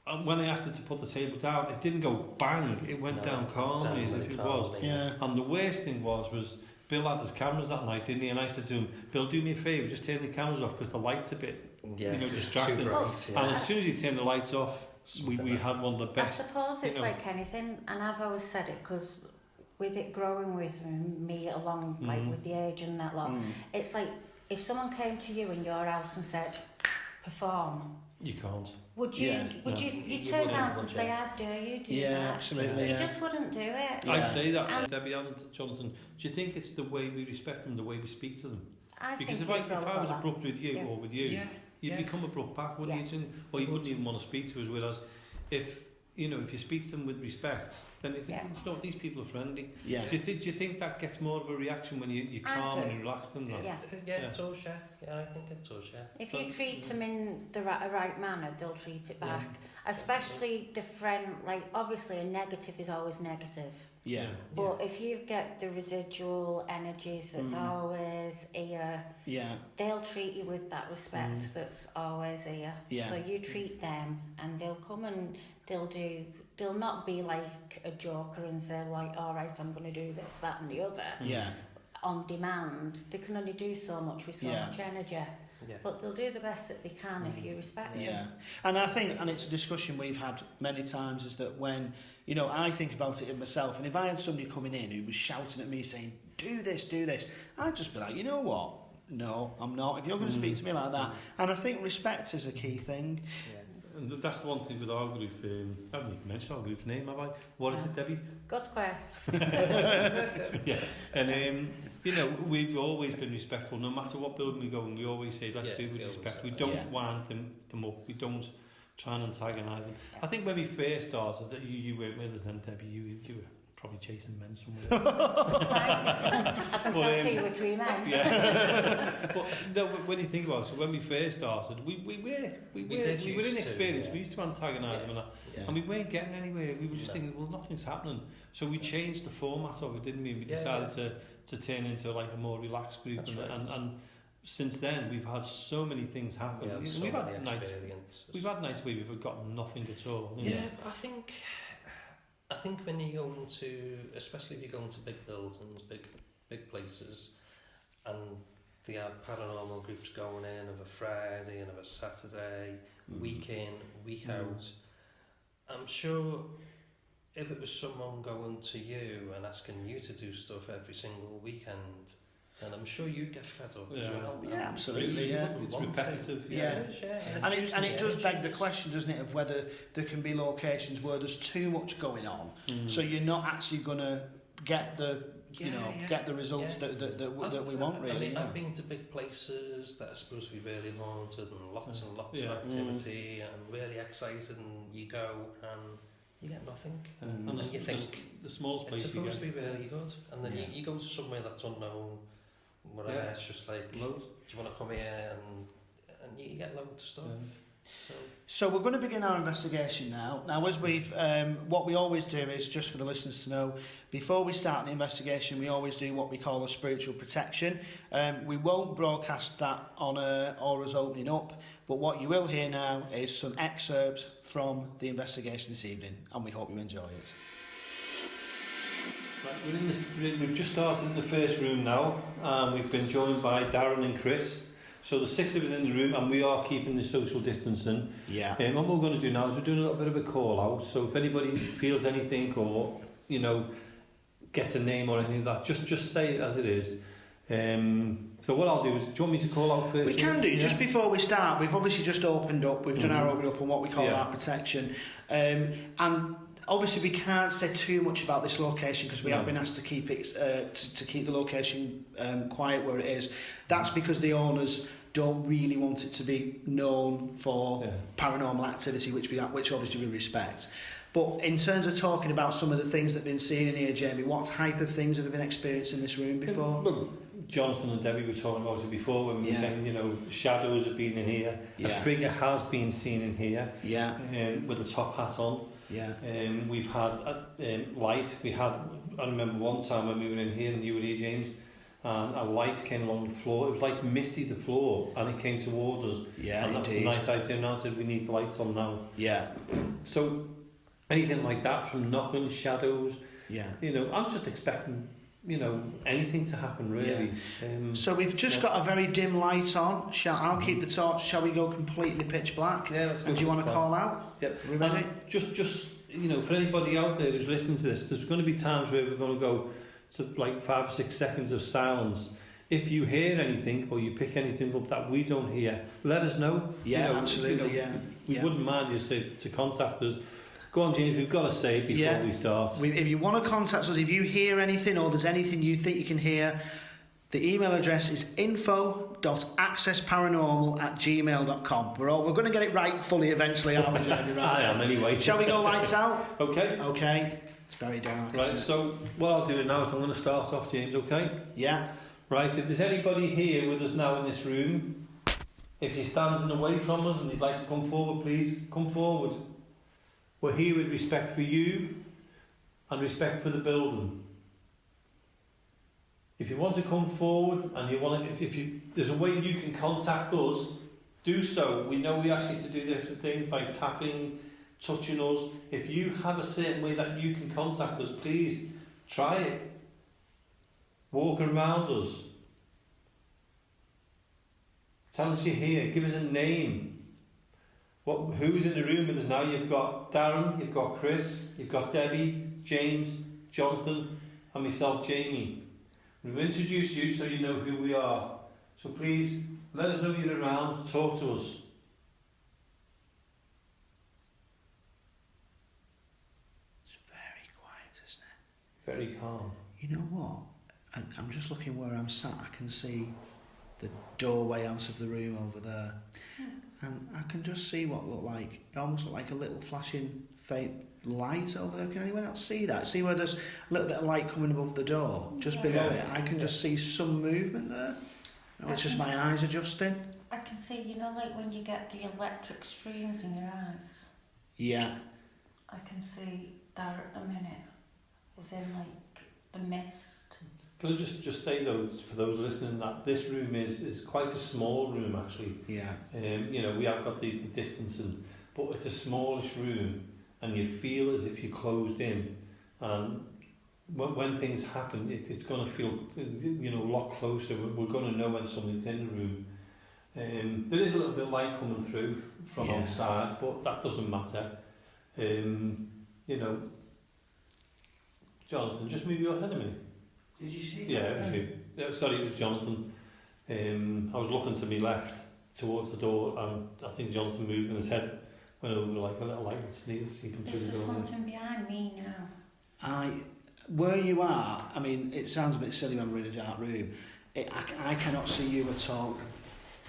And when I asked her to put the table down, it didn't go bang. It went down calmly as if it was. Yeah. And the worst thing was Bill had his cameras that night, didn't he? And I said to him, Bill, do me a favour, just turn the cameras off because the light's a bit, distracting. And as soon as he turned the lights off, we had one of the best. I suppose it's like anything, and I've always said it because with it growing with me along, like with the age and that lot, it's like if someone came to you in your house and said, perform. You can't. Would you? You turn around and say, "I dare you do that?" Yeah, absolutely. You just wouldn't do it. I say that to Debbie and Jonathan. Do you think it's the way we respect them, the way we speak to them? Because if I was abrupt with you or with you, you'd become abrupt back, wouldn't you? Or you wouldn't even want to speak to us. Whereas if you speak to them with respect, then you think, these people are friendly. Yeah. Do you think that gets more of a reaction when you calm and you relax them? It does, yeah. Yeah, I think it does, yeah. If you treat them in the right manner, they'll treat it back. Yeah. Especially the friend, like obviously a negative is always negative. Yeah. But if you get the residual energies that's always here, they'll treat you with that respect that's always here. Yeah. So you treat them and they'll come and they'll not be like a joker and say like, all right, I'm going to do this, that and the other. Yeah. On demand. They can only do so much with so much energy. Yeah. But they'll do the best that they can if you respect them. Yeah. And I think, and it's a discussion we've had many times, is that when, I think about it in myself, and if I had somebody coming in who was shouting at me saying, do this, I'd just be like, you know what? No, I'm not. If you're going to speak to me like that. And I think respect is a key thing. Yeah. And that's the one thing with our group. I haven't even mentioned our group's name, have I? What is it, Debbie? God's Quest. Yeah. And, we've always been respectful. No matter what building we go in, we always say, let's do it with respect. We don't wind them up. We don't try and antagonise them. Yeah. I think when we first started, you weren't with us then, Debbie. You were probably chasing men somewhere. As I'm to you with 3 men. Yeah. But no, when you think about it, so when we first started, we were inexperienced. We used to antagonise them and we weren't getting anywhere. We were just thinking, well, nothing's happening. So we changed the format of it, didn't we? We decided to turn into like a more relaxed group, and since then we've had so many things happen. We've had nights where we've forgotten nothing at all. I think when you go into, especially if you go into big buildings, big places, and they have paranormal groups going in of a Friday and of a Saturday, week in, week out, I'm sure if it was someone going to you and asking you to do stuff every single weekend, then I'm sure you'd get fed up as well. Yeah, absolutely. It's repetitive. And it does beg the question, doesn't it, of whether there can be locations where there's too much going on, so you're not actually going to get the get the results that we want, really. I mean, I've been to big places that are supposed to be really haunted and lots of activity and really excited, and you go and you get nothing. And you think the smallest place it's supposed to be really good, and then you go to somewhere that's unknown, whatever. It's just like, loads. Do you want to come here? And you get loads of stuff. So we're going to begin our investigation now. Now, as we've, what we always do is, just for the listeners to know, before we start the investigation, we always do what we call a spiritual protection. We won't broadcast that on or as opening up, but what you will hear now is some excerpts from the investigation this evening, and we hope you enjoy it. Right, we've just started in the first room now, and we've been joined by Darren and Chris. So the 6 of us in the room, and we are keeping the social distancing. Yeah. And what we're going to do now is we're doing a little bit of a call out. So if anybody feels anything, or gets a name or anything like that, just say it as it is. So what I'll do is, do you want me to call out first? We can do. Just before we start, we've obviously just opened up. We've done our open up on what we call our protection, and obviously we can't say too much about this location because we have been asked to keep it to keep the location quiet where it is. That's because the owners don't really want it to be known for paranormal activity, which obviously we respect. But in terms of talking about some of the things that have been seen in here, Jamie, what type of things have you been experienced in this room before? Well, Jonathan and Debbie were talking about it before when we were saying, shadows have been in here. A figure has been seen in here with a top hat on. Yeah. We've had light. I remember one time when we were in here and you were here, James, and a light came along the floor. It was like misty, the floor, and it came towards us. Yeah, and indeed. The night I turned around and said, we need the lights on now. Yeah. So anything like that, from knocking, shadows, I'm just expecting, anything to happen, really. Yeah. So we've just got a very dim light on. I'll keep the torch. Shall we go completely pitch black? Yeah. And do you want to call out? Yep. Are we ready? Just for anybody out there who's listening to this, there's going to be times where we're going to go to like 5 or 6 seconds of silence. If you hear anything or you pick anything up that we don't hear, let us know. Yeah, absolutely. We wouldn't mind you to contact us. Go on, James, we've got to say it before we start. If you want to contact us, if you hear anything or there's anything you think you can hear, the email address is info.accessparanormal@gmail.com. We're going to get it right fully eventually, aren't we, Jamie? Right? I am, anyway. Shall we go lights out? Okay. Okay. It's very dark. Right, so what I'll do now is I'm going to start off, James, okay? Yeah. Right, if there's anybody here with us now in this room, if you're standing away from us and you'd like to come forward, please come forward. We're here with respect for you and respect for the building. If you want to come forward and there's a way you can contact us, do so. We know we ask you to do different things like tapping, touching us. If you have a certain way that you can contact us, please try it. Walk around us. Tell us you're here. Give us a name. Who's in the room with us now? You've got Darren, you've got Chris, you've got Debbie, James, Jonathan, and myself, Jamie. We've introduced you so you know who we are. So please, let us know you're around, talk to us. It's very quiet, isn't it? Very calm. You know what? I'm just looking where I'm sat. I can see the doorway out of the room over there. And I can just see what almost look like a little flashing faint light over there. Can anyone else see that? See where there's a little bit of light coming above the door? Just below it. I can just see some movement there. It's just my eyes adjusting. I can see, like when you get the electric streams in your eyes. Yeah. I can see that at the minute. As in like the mist. Can I just say though, for those listening, that this room is quite a small room actually. Yeah. We have got the distancing, but it's a smallish room, and you feel as if you're closed in. And when things happen, it's going to feel a lot closer. We're going to know when something's in the room. There is a little bit of light coming through from outside, but that doesn't matter. Jonathan, just move your head a minute. Did you see that? It was you. Sorry, it was Jonathan. I was looking to my left towards the door, and I think Jonathan moved and his head went over like a little light would sneaking through the door. There's something behind me now. where you are, I mean, it sounds a bit silly when we're in a dark room. I cannot see you at all.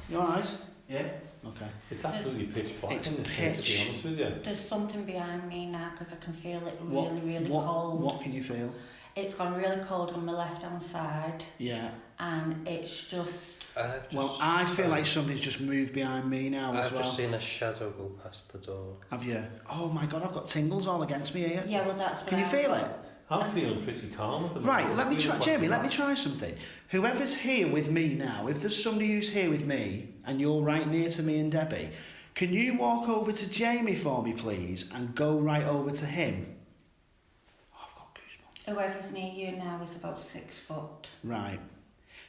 You alright? Yeah. Okay. It's absolutely pitch black. It's isn't it, pitch. to be honest with you. There's something behind me now because I can feel it really cold. What can you feel? It's gone really cold on my left-hand side. Yeah. And it's just... I feel like somebody's just moved behind me now as well. I've just seen a shadow go past the door. Have you? Oh my God, I've got tingles all against me here. Yeah, well that's... Can you feel it? I'm feeling pretty calm at the moment. Right, let me try, Jamie, let me try something. Whoever's here with me now, if there's somebody who's here with me and you're right near to me and Debbie, can you walk over to Jamie for me, please, and go right over to him? Oh, I've got goosebumps. Whoever's near you now is about 6 foot. Right.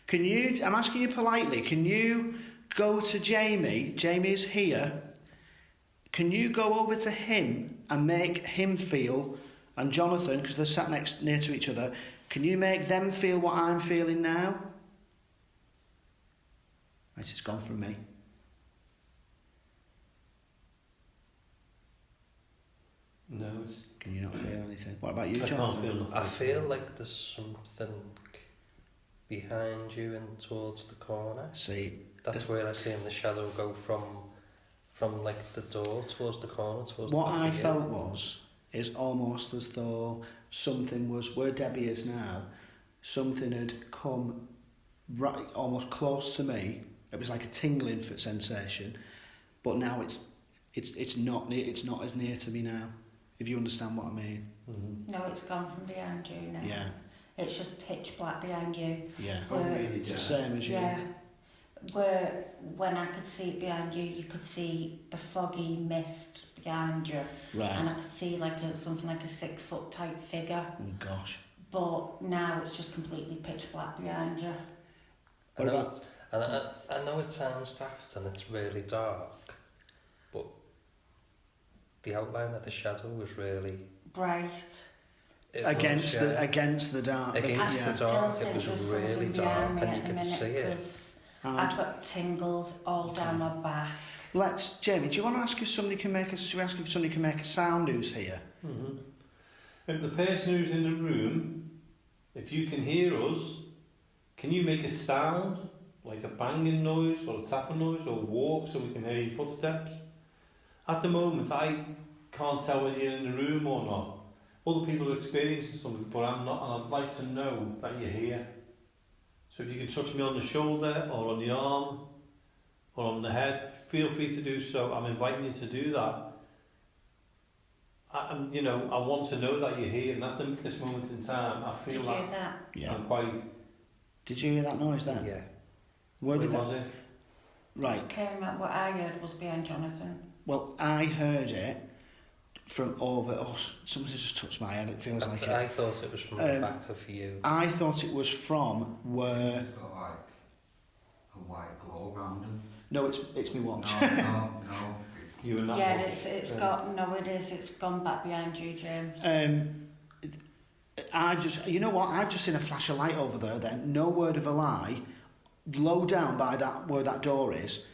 Can you, I'm asking you politely, can you go to Jamie? Jamie is here. Can you go over to him and make him feel, and Jonathan, because they're sat near to each other, can you make them feel what I'm feeling now? Right, it's gone from me. No, it's... Can you not feel anything? What about you, I Jonathan? can't feel nothing. I feel like there's something behind you and towards the corner. See, That's where I seen the shadow go from like the door towards the corner. Towards what the I felt is almost as though something was, where Debbie is now, something had come right, almost close to me. It was like a tingling sensation, but now it's not as near to me now. If you understand what I mean. Mm-hmm. No, it's gone from behind you now. Yeah. It's just pitch black behind you. Yeah. Really It's the same as you. Yeah. Where when I could see it behind you, you could see the foggy mist behind you. Right. And I could see like something like a 6 foot type figure. Oh gosh. But now it's just completely pitch black behind you. I know it sounds daft and it's really dark, but the outline of the shadow was really bright. Against the dark. Against the dark, it was really dark, and you could see it. I've got tingles all down my back. Jamie, do you want to ask if somebody can make a sound who's here? Mm-hmm. And the person who's in the room, if you can hear us, can you make a sound, like a banging noise or a tapping noise or walk so we can hear your footsteps? At the moment, I can't tell whether you're in the room or not. Other people are experiencing something, but I'm not, and I'd like to know that you're here. So if you can touch me on the shoulder or on the arm or on the head, feel free to do so. I'm inviting you to do that. I want to know that you're here, and at this moment in time, I feel Did you hear that? Yeah. I'm quite... Did you hear that noise then? Yeah. Where was it? Right. It came out, what I heard was behind Jonathan. Well, I heard it from over... Oh, somebody's just touched my head. It feels like it. I thought it was from the back of you. I thought it was from where... It's got like a white glow around him. No, it's me watch. No. You and that Yeah, watch. it's got... No, it is. It's gone back behind you, James. I've just... You know what? I've just seen a flash of light over there then. No word of a lie. Low down by that, where that door is,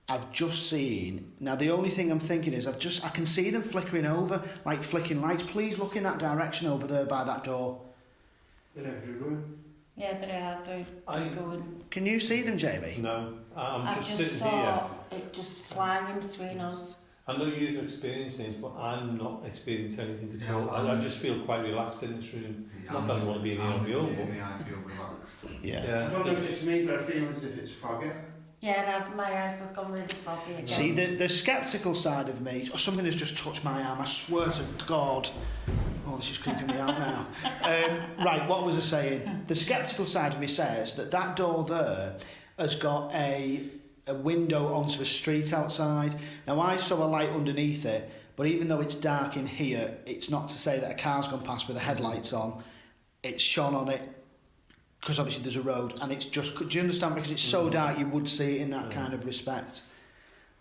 I've just seen... Now, the only thing I'm thinking is I can see them flickering over, like flicking lights. Please look in that direction over there by that door. They're everywhere. Yeah, they're going... Can you see them, Jamie? No, I'm I just just sitting saw here. it just flying in between us. I know you're experiencing things, but I'm not experiencing anything at all. Yeah, I just feel quite relaxed in this room. Not that I want to be in here on my own, I feel relaxed. Yeah. I don't know if it's me, but I feel as if it's foggy. Yeah, my eyes have gone really foggy again. See, the sceptical side of me... Oh, something has just touched my arm. I swear to God. Oh, this is creeping me out now. Right, what was I saying? The sceptical side of me says that door there has got a window onto a street outside. Now, I saw a light underneath it, but even though it's dark in here, it's not to say that a car's gone past with the headlights on. It's shone on it, because obviously there's a road, and it's just... Do you understand? Because it's so dark, you would see it in that kind of respect.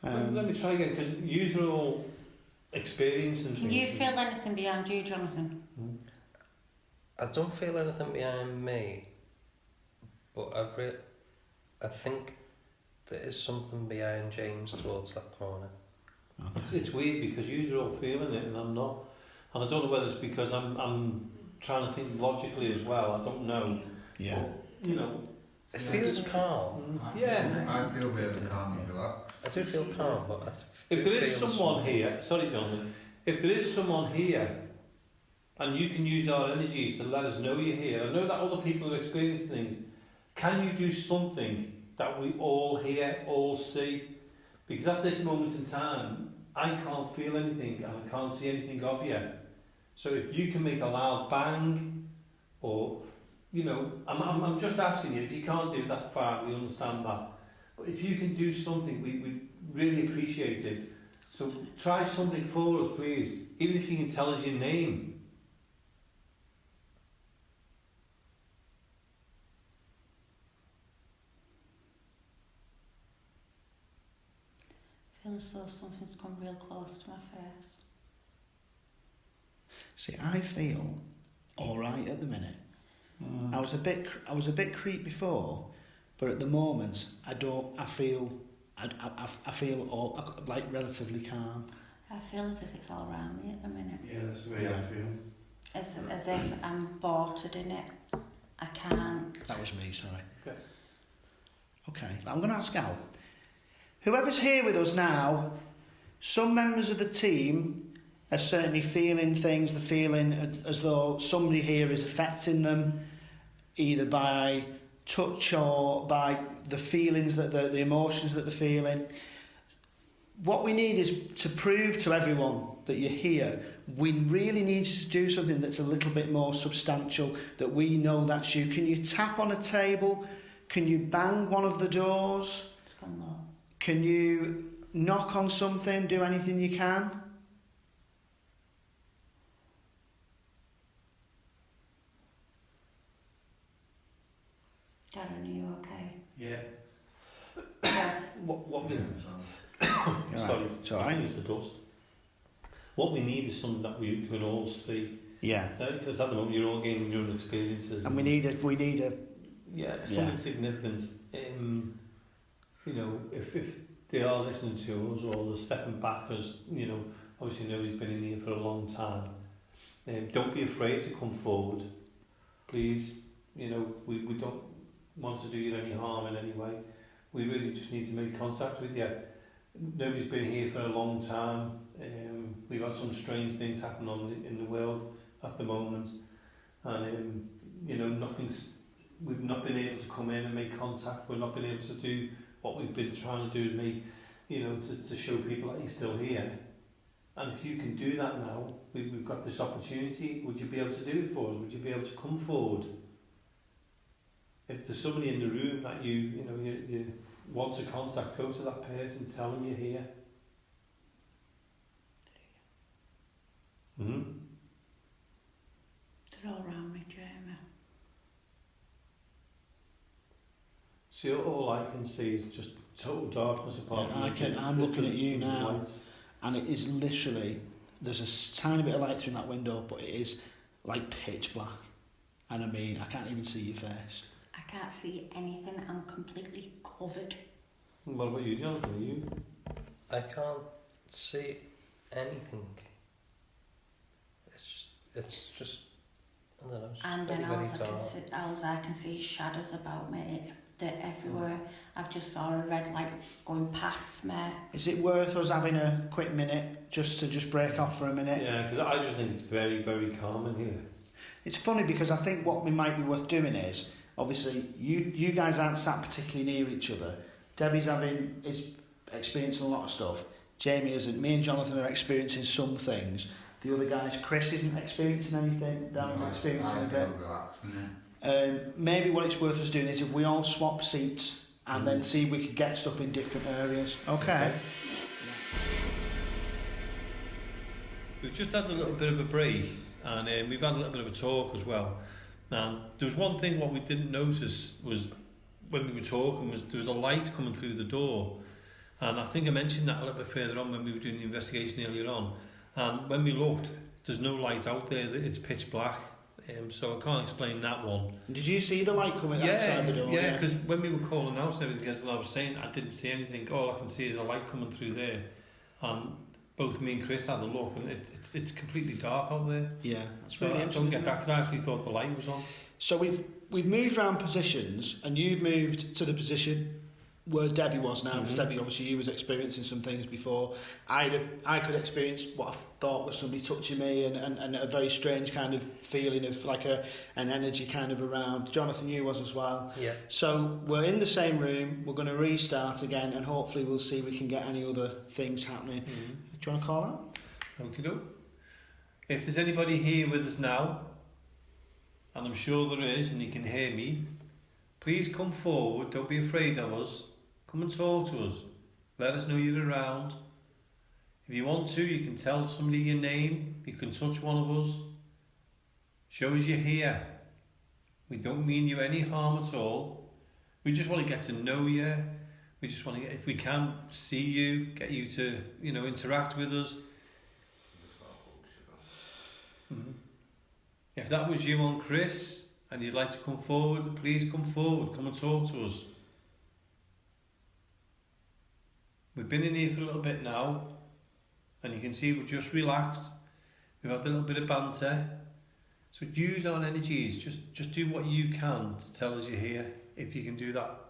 Let me try again, because you're all experiencing things. Can you feel anything behind you, Jonathan? I don't feel anything behind me, but I think there is something behind James towards that corner. Okay. It's weird because you're all feeling it and I'm not. And I don't know whether it's because I'm trying to think logically as well. I don't know. Yeah. But, you know, it feels calm. Yeah. I feel really calm and relaxed. I do feel calm, but if there is someone here, sorry, Jonathan, if there is someone here, and you can use our energies to let us know you're here. I know that other people are experiencing things. Can you do something that we all hear, all see? Because at this moment in time, I can't feel anything and I can't see anything of you. So if you can make a loud bang, or, you know, I'm just asking you, if you can't do it, that's fine, we understand that. But if you can do something, we really appreciate it. So try something for us, please. Even if you can tell us your name. I feel as though something's come real close to my face. See, I feel all right at the minute. I was a bit creeped before, but at the moment I feel all, like relatively calm. I feel as if it's all around me at the minute. Yeah, that's the way I feel. As if I'm bolted in it. I can't. That was me, sorry. Okay. I'm going to ask Al. Whoever's here with us now, some members of the team are certainly feeling things. They're feeling as though somebody here is affecting them, either by touch or by the feelings, the emotions that they're feeling. What we need is to prove to everyone that you're here. We really need you to do something that's a little bit more substantial, that we know that's you. Can you tap on a table? Can you bang one of the doors? It's gone low. Can you knock on something? Do anything you can? Darren, are you okay? Yeah. Yes. What we Sorry. I think it's the dust. What we need is something that we can all see. Yeah. Because at the moment you're all gaining your own experiences. And we need a something significant. You know, if they are listening to us or they're stepping back, as you know, obviously nobody's been in here for a long time. Don't be afraid to come forward, please. You know, we don't want to do you any harm in any way. We really just need to make contact with you. Nobody's been here for a long time. We've had some strange things happen in the world at the moment, and you know, we've not been able to come in and make contact. We've not been able to do what we've been trying to do, is make, you know, to show people that you're still here. And if you can do that now, we've got this opportunity. Would you be able to do it for us? Would you be able to come forward? If there's somebody in the room that you want to contact, go to that person, tell them you're here. Mm-hmm. They're all around me, Jamie. See, all I can see is just total darkness apart from I'm looking at you now, and it is literally, there's a tiny bit of light through that window, but it is like pitch black. And I mean, I can't even see your face. I can't see anything. I'm completely covered. What about you, Jonathan? Are you? I can't see anything. It's just, I don't know. And very, then very all I can see is shadows about me. They're everywhere. I've just saw a red light going past me. Is it worth us having a quick minute just to break off for a minute? Yeah, because I just think it's very, very calm in here. It's funny because I think what we might be worth doing is, obviously, you guys aren't sat particularly near each other. Debbie's is experiencing a lot of stuff. Jamie isn't. Me and Jonathan are experiencing some things. The other guys, Chris isn't experiencing anything. Dan's experiencing a bit. Maybe what it's worth us doing is if we all swap seats and then see if we could get stuff in different areas. Okay. We've just had a little bit of a break, and we've had a little bit of a talk as well. And there was one thing what we didn't notice was when we were talking was there was a light coming through the door, and I think I mentioned that a little bit further on when we were doing the investigation earlier on. And when we looked, there's no light out there; it's pitch black. So I can't explain that one. Did you see the light coming outside the door? Yeah, because when we were calling out and everything, as I was saying, I didn't see anything. All I can see is a light coming through there, and both me and Chris had a look, and it's completely dark out there. Yeah, that's so really I interesting. don't get that because I actually thought the light was on. So we've moved around positions, and you've moved to the position where Debbie was now, because Debbie, obviously, you was experiencing some things before. I could experience what I thought was somebody touching me, and a very strange kind of feeling of like an energy kind of around. Jonathan, you was as well. Yeah. So we're in the same room. We're going to restart again, and hopefully we'll see if we can get any other things happening. Do you want to call out? Okay, if there's anybody here with us now, and I'm sure there is, and you can hear me, please come forward. Don't be afraid of us. Come and talk to us. Let us know you're around. If you want to, you can tell somebody your name. You can touch one of us. Show us you're here. We don't mean you any harm at all. We just want to get to know you. We just want to, if we can, see you, get you to, interact with us. If that was you on Chris, and you'd like to come forward, please come forward. Come and talk to us. We've been in here for a little bit now, and you can see we're just relaxed. We've had a little bit of banter. So use our energies. Just do what you can to tell us you're here, if you can do that.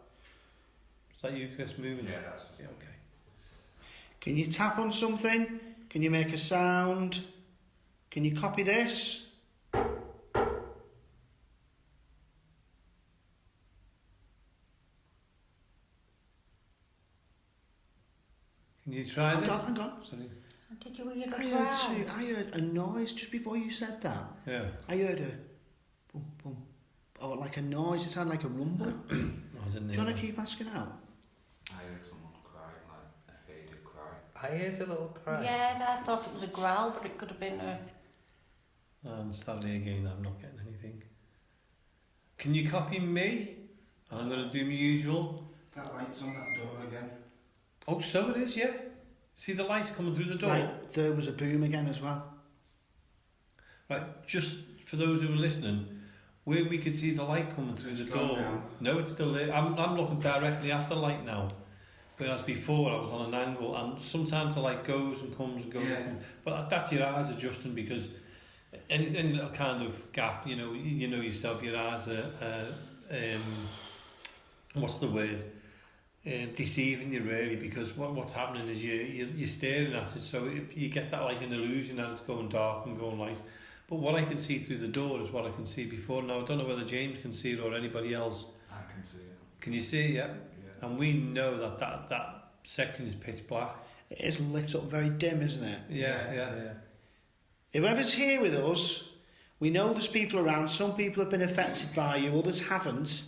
Is that you, Chris, moving? Yeah, that's... Yeah, okay. Can you tap on something? Can you make a sound? Can you copy this? Can you try this? Hang on. Sorry. Did you hear the growl? I heard a noise just before you said that. Yeah. I heard a boom, boom. Or like a noise. It sounded like a rumble. Do you want to keep asking out? I heard someone cry, like a faded cry. I heard a little cry. Yeah, I thought it was a growl, but it could have been a... And sadly again, I'm not getting anything. Can you copy me? And I'm going to do my usual. That light's on that door again. Oh, so it is, yeah. See the lights coming through the door? Right, there was a boom again as well. Right, just for those who are listening, where we could see the light coming through the door. Down. No, it's still there. I'm looking directly at the light now. Whereas before I was on an angle, and sometimes the light goes and comes and goes and comes. But that's your eyes adjusting, because any little kind of gap, you know yourself, your eyes are what's the word? Deceiving you really, because what's happening is you're staring at it, so you get that like an illusion that it's going dark and going light. But what I can see through the door is what I can see before. Now I don't know whether James can see it or anybody else. I can see it. Can you see it? Yeah. And we know that section is pitch black. It is lit up very dim, isn't it? Yeah. Whoever's here with us, we know there's people around. Some people have been affected by you, others haven't.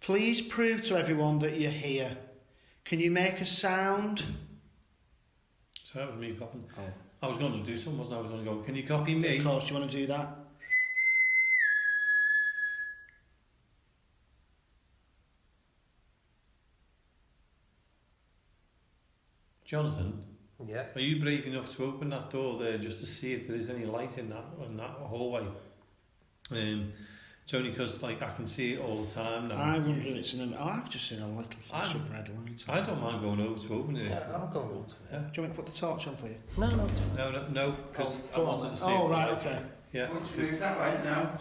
Please prove to everyone that you're here. Can you make a sound? So that was me copying. Oh. I was going to do something, wasn't I? I was going to go, can you copy me? Of course, you want to do that? Jonathan? Yeah. Are you brave enough to open that door there just to see if there is any light in that hallway? It's only because I can see it all the time now. I wonder if it's I've just seen a little flash of red light. I don't mind going over to open it. Yeah, I'll go over to it. Yeah. Do you want me to put the torch on for you? No, because I Go wanted on. to see. Oh, right, okay. Yeah. Is that right now?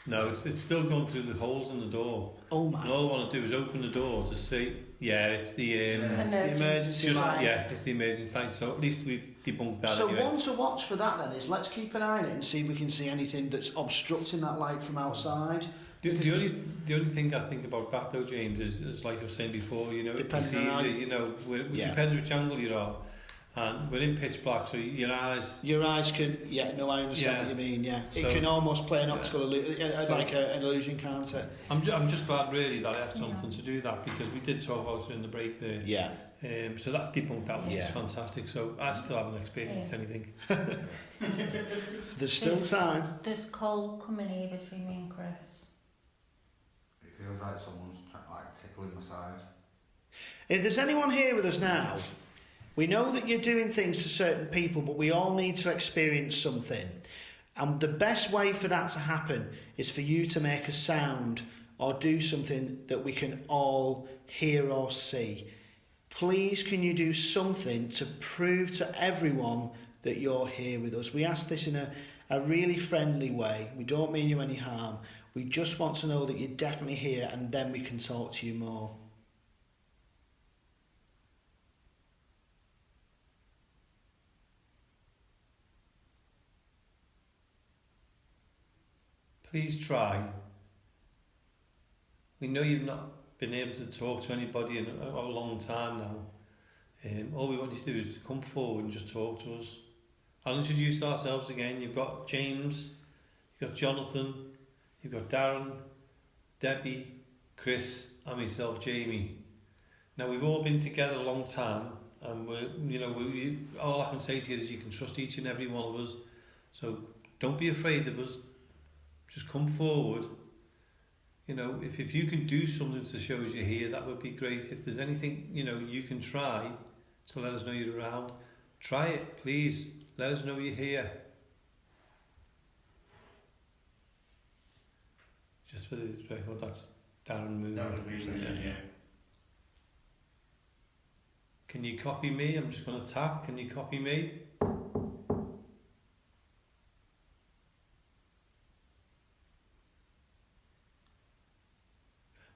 No, it's still going through the holes in the door. Oh my. And all I want to do is open the door to see. Yeah, it's the It's the emergency light. Yeah, it's the emergency light. So at least we've debunked that. So anyway. one to watch for that then is let's keep an eye on it and see if we can see anything that's obstructing that light from outside. The only thing I think about that though, James, is like I was saying before, it Depending on it depends which angle you're on. And we're in pitch black, so your eyes can... I understand what you mean, yeah. So, it can almost play an optical like an illusion, can't it? I'm just glad really that I had something to do that, because we did talk about it in the break there. Yeah. So that's debunked that, which is fantastic. So I still haven't experienced anything. There's still time. There's cold coming here between me and Chris. It feels like someone's tickling my side. If there's anyone here with us now, we know that you're doing things to certain people, but we all need to experience something. And the best way for that to happen is for you to make a sound or do something that we can all hear or see. please can you do something to prove to everyone that you're here with us? We ask this in a really friendly way. We don't mean you any harm. We just want to know that you're definitely here, and then we can talk to you more. Please try. We know you've not been able to talk to anybody in a long time now. All we want you to do is to come forward and just talk to us. I'll introduce ourselves again. You've got James, you've got Jonathan, you've got Darren, Debbie, Chris, and myself, Jamie. Now, we've all been together a long time, and all I can say to you is you can trust each and every one of us. So don't be afraid of us. Just come forward. If you can do something to show us you're here, that would be great. If there's anything, you can try to let us know you're around, try it, please. Let us know you're here. Just for the record, that's Darren moving. Yeah. Can you copy me? I'm just going to tap. Can you copy me?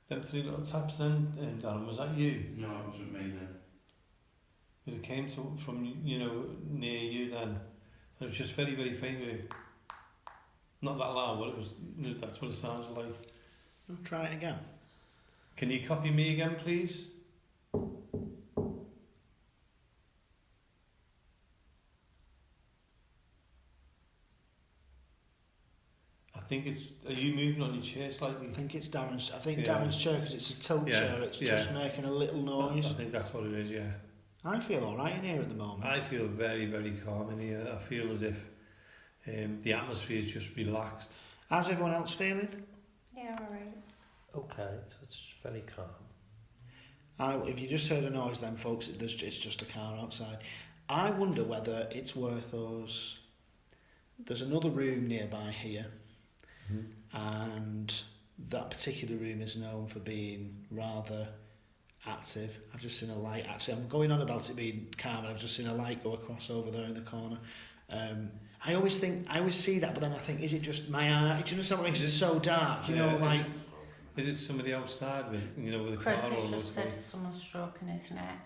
Them three little taps then, Darren, was that you? No, it wasn't me then. Because it came from near you then. It was just very, very faint. Not that loud, but that's what it sounds like. I'll try it again. Can you copy me again, please? I think are you moving on your chair slightly? I think it's Darren's. Darren's chair, because it's a tilt chair. It's just making a little noise. I think that's what it is. Yeah. I feel all right in here at the moment. I feel very, very calm in here. I feel as if the atmosphere is just relaxed. How's everyone else feeling? Yeah, all right. Okay, so it's very calm. If you just heard a noise then, folks, it's just a car outside. I wonder whether it's worth us... There's another room nearby here, and that particular room is known for being rather active. I've just seen a light. Actually, I'm going on about it being calm, and I've just seen a light go across over there in the corner. I always see that, but then I think, is it just my eye? Do you understand what makes it so dark? Is it somebody outside with a Chris car? has just said someone's stroking his neck.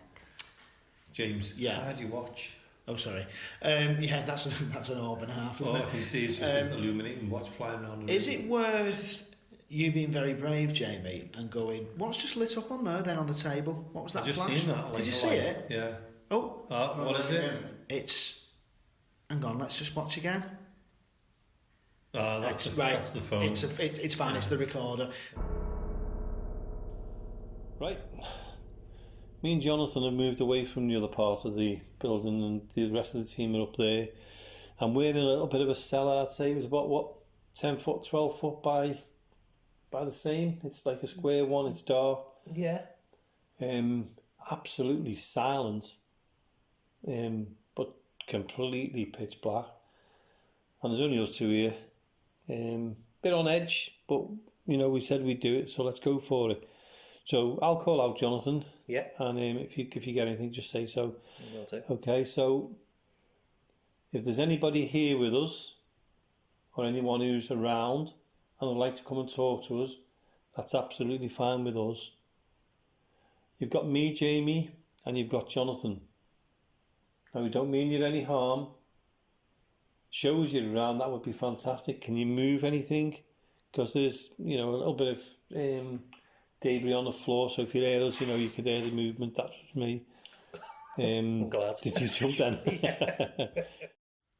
James, yeah. How do you watch? Oh, sorry. Yeah, that's an orb and a half, isn't it? You see, it's just this illuminating what's flying around. Is it worth you being very brave, Jamie, and going, what's just lit up on there then on the table? What was that flash? I've just seen that. Did you see it? Yeah. Oh. What is it? It's... Hang on, let's just watch again. That's the phone. It's fine, it's the recorder. Right. Me and Jonathan have moved away from the other part of the building, and the rest of the team are up there. And we're in a little bit of a cellar, I'd say. It was about, 10 foot, 12 foot by the same. It's like a square one, it's dark. Yeah. Absolutely silent. But completely pitch black. And there's only us two here. Bit on edge, but, we said we'd do it, so let's go for it. So I'll call out Jonathan. Yeah. And if you get anything, just say so. Will do. Okay, so if there's anybody here with us, or anyone who's around and would like to come and talk to us, that's absolutely fine with us. You've got me, Jamie, and you've got Jonathan. Now, we don't mean you any harm. Show us you're around, that would be fantastic. Can you move anything? Because there's, a little bit of debris on the floor, so if you hear us, you could hear the movement. That was me. I'm glad. Did you jump then? Yeah.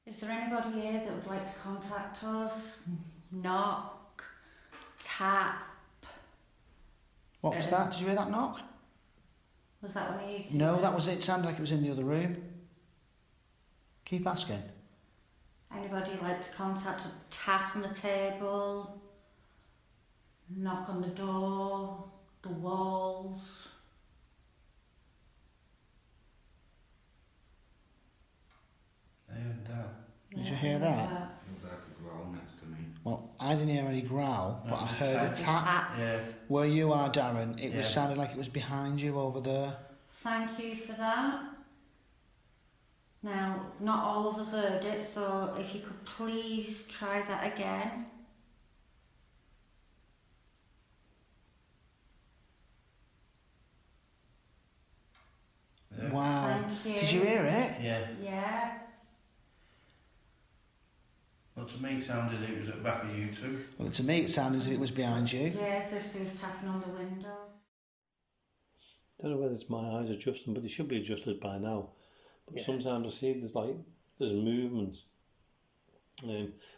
Is there anybody here that would like to contact us? Knock, tap. What was that? Did you hear that knock? Was that one of you two? No, that was it. It sounded like it was in the other room. Keep asking. Anybody like to contact or tap on the table? Knock on the door, the walls. I heard that. Did you hear that? It was like a growl next to me. Well, I didn't hear any growl, but I heard a tap. Yeah. Where you are, Darren, it was Yeah. sounded like it was behind you over there. Thank you for that. Now, not all of us heard it, so if you could please try that again. Yeah. Wow. Thank you. Did you hear it? Yeah. Yeah. Well, to me it sounded it was at the back of you two. Well, to me it sounded as if it was behind you. Yeah, as if they was tapping on the window. I don't know whether it's my eyes adjusting, but they should be adjusted by now. But sometimes I see there's movement.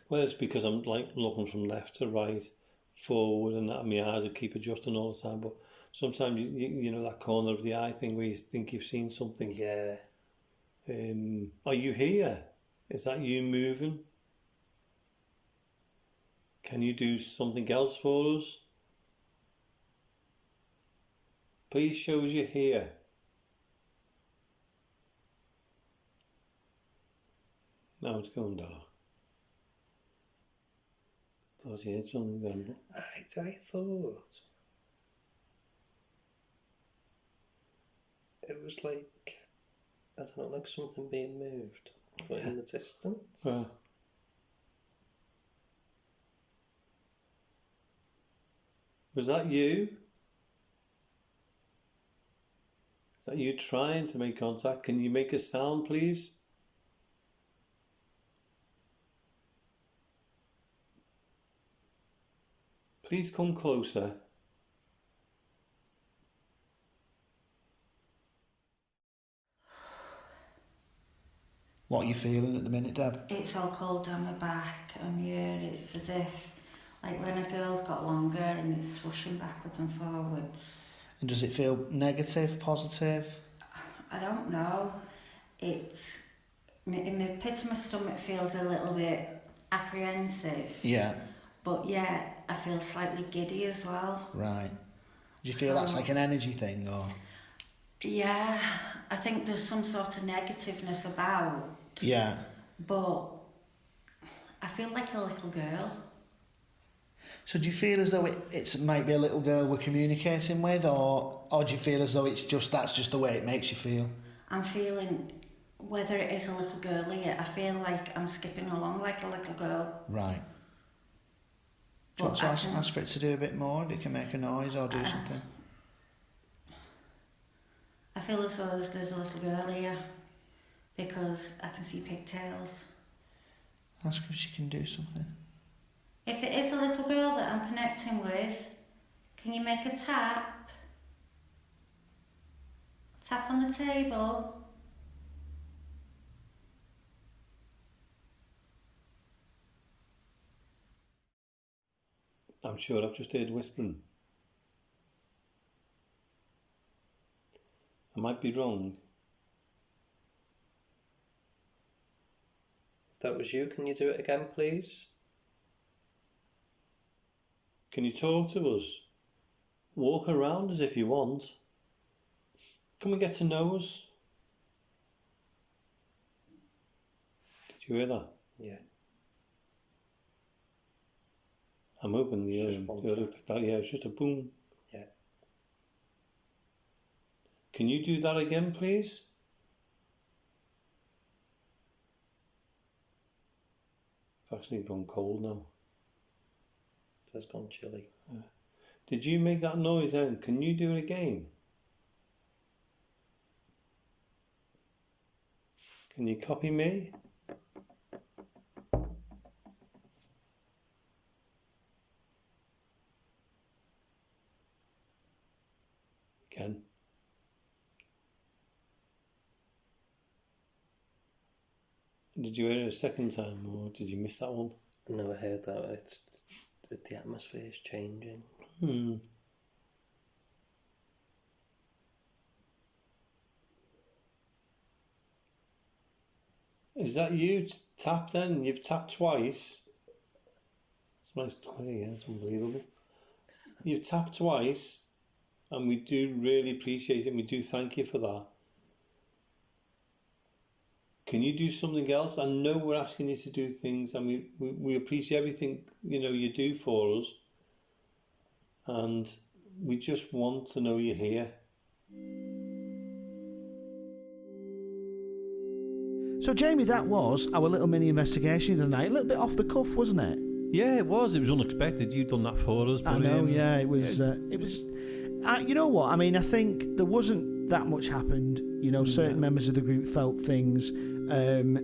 Whether it's because I'm like looking from left to right, forward, and my eyes will keep adjusting all the time. But sometimes you know that corner of the eye thing where you think you've seen something. Yeah. Are you here? Is that you moving? Can you do something else for us? Please show us you're here. Now it's going dark. Thought you had something then, but I thought it was like, I don't know, like something being moved, but in the distance. Was that you? Is that you trying to make contact? Can you make a sound, please? Please come closer. What are you feeling at the minute, Deb? It's all cold down my back and my ear. It's as if, like when a girl's got longer and it's swooshing backwards and forwards. And does it feel negative, positive? I don't know. It's, in the pit of my stomach feels a little bit apprehensive. Yeah. But yeah, I feel slightly giddy as well. Right. Do you feel that's like an energy thing, or? Yeah, I think there's some sort of negativeness about. Yeah. But I feel like a little girl. So do you feel as though it's might be a little girl we're communicating with, or do you feel as though that's just the way it makes you feel? I'm feeling, whether it is a little girly, I feel like I'm skipping along like a little girl. Right. Do you want to ask for it to do a bit more, if it can make a noise or do something? I feel as though there's a little girl here, because I can see pigtails. Ask her if she can do something. If it is a little girl that I'm connecting with, can you make a tap? Tap on the table. I'm sure I've just heard whispering. I might be wrong. If that was you, can you do it again, please? Can you talk to us? Walk around as if you want. Come and get to know us. Did you hear that? Yeah. I'm hoping the other picked that. Yeah, it's just a boom. Yeah. Can you do that again, please? It's actually gone cold now. It has gone chilly. Did you make that noise then? Can you do it again? Can you copy me? Again. Did you hear it a second time, or did you miss that one? I never heard that. It's the atmosphere's changing. Is that you? Tap then? You've tapped twice. It's nice to hear, it's unbelievable. You've tapped twice, and we do really appreciate it, and we do thank you for that. Can you do something else? I know we're asking you to do things, and we appreciate everything you do for us, and we just want to know you're here. So, Jamie, that was our little mini investigation of the night. A little bit off the cuff, wasn't it? Yeah, it was. It was unexpected. You'd done that for us. But, I know, it was. It was. You know what? I mean, I think there wasn't that much happened. Certain members of the group felt things, and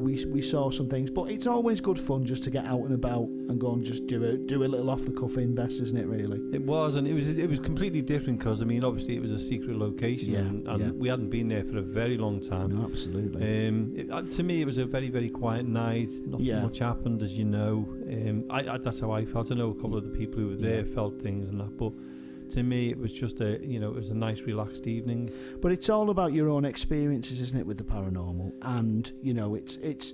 we saw some things. But it's always good fun just to get out and about and go and just do a little off the cuff invest, isn't it? Really, it was, and it was completely different because obviously it was a secret location, and we hadn't been there for a very long time. No, absolutely. To me, it was a very, very quiet night. Nothing much happened, as you know. That's how I felt. I know a couple of the people who were there felt things and that, but to me, it was just it was a nice, relaxed evening. But it's all about your own experiences, isn't it, with the paranormal? And it's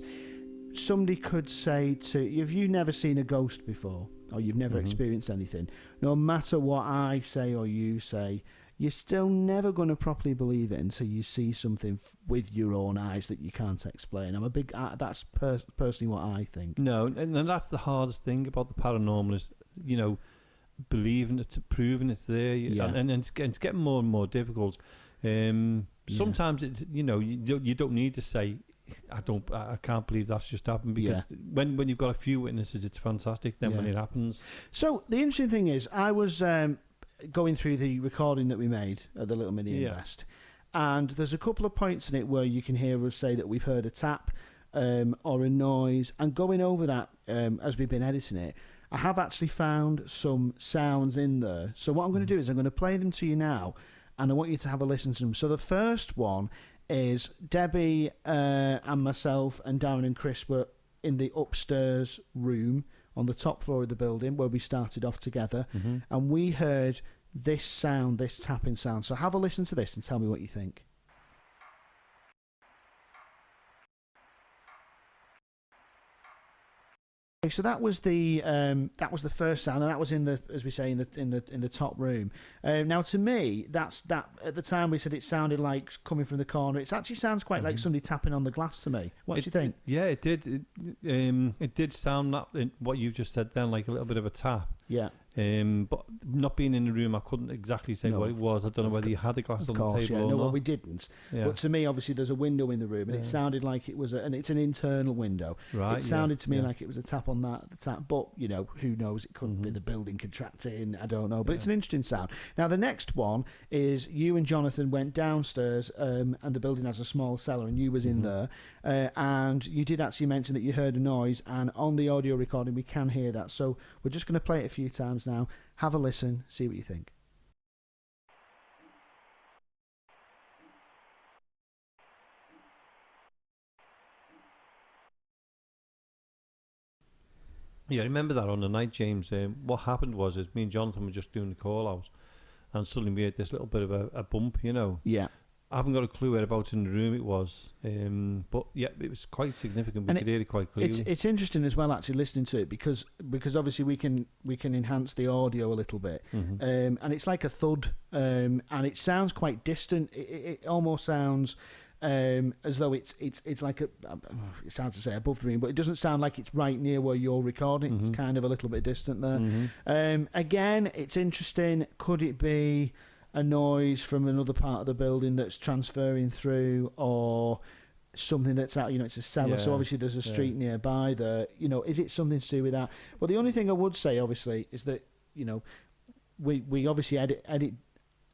somebody could say to you, if you've never seen a ghost before or you've never experienced anything, no matter what I say or you say, you're still never going to properly believe it until you see something with your own eyes that you can't explain. I'm a big. That's personally what I think. No, and that's the hardest thing about the paranormal is believing it, proving it's there, and it's getting more and more difficult. Sometimes it's you don't need to say I can't believe that's just happened, because when you've got a few witnesses, it's fantastic. Then when it happens, so the interesting thing is, I was going through the recording that we made at the Little Mini Invest, and there's a couple of points in it where you can hear us say that we've heard a tap or a noise, and going over that as we've been editing it, I have actually found some sounds in there. So what I'm going to do is I'm going to play them to you now, and I want you to have a listen to them. So the first one is Debbie and myself and Darren and Chris were in the upstairs room on the top floor of the building where we started off together, and we heard this sound, this tapping sound. So have a listen to this and tell me what you think. Okay, so that was the first sound, and that was in the, as we say, in the top room. Now, to me, that at the time we said it sounded like coming from the corner. It actually sounds quite like somebody tapping on the glass to me. What do you think? Yeah, it did. It did sound what you just said then, like a little bit of a tap. Yeah. But not being in the room, I couldn't exactly say what it was. I don't know whether you had the glass on the table or not. Well, we didn't. Yeah. But to me, obviously, there's a window in the room, and it sounded like it was, and it's an internal window. Right. It sounded to me like it was a tap on the tap. But who knows? It couldn't be the building contracting. I don't know. But it's an interesting sound. Now, the next one is you and Jonathan went downstairs, and the building has a small cellar, and you was in there, and you did actually mention that you heard a noise, and on the audio recording we can hear that. So we're just going to play it a few times now. Have a listen, see what you think. Yeah, I remember that on the night, James. What happened was me and Jonathan were just doing the call out, and suddenly we had this little bit of a bump, Yeah. I haven't got a clue whereabouts in the room it was, but yeah, it was quite significant. We could hear it quite clearly. It's interesting as well, actually, listening to it, because obviously we can enhance the audio a little bit, and it's like a thud, and it sounds quite distant. It almost sounds as though it's like it's hard to say above the room, but it doesn't sound like it's right near where you're recording. It's kind of a little bit distant there. Again, it's interesting. Could it be a noise from another part of the building that's transferring through, or something that's out, it's a cellar, so obviously there's a street nearby there, is it something to do with that? Well, the only thing I would say, obviously, is that, we obviously edit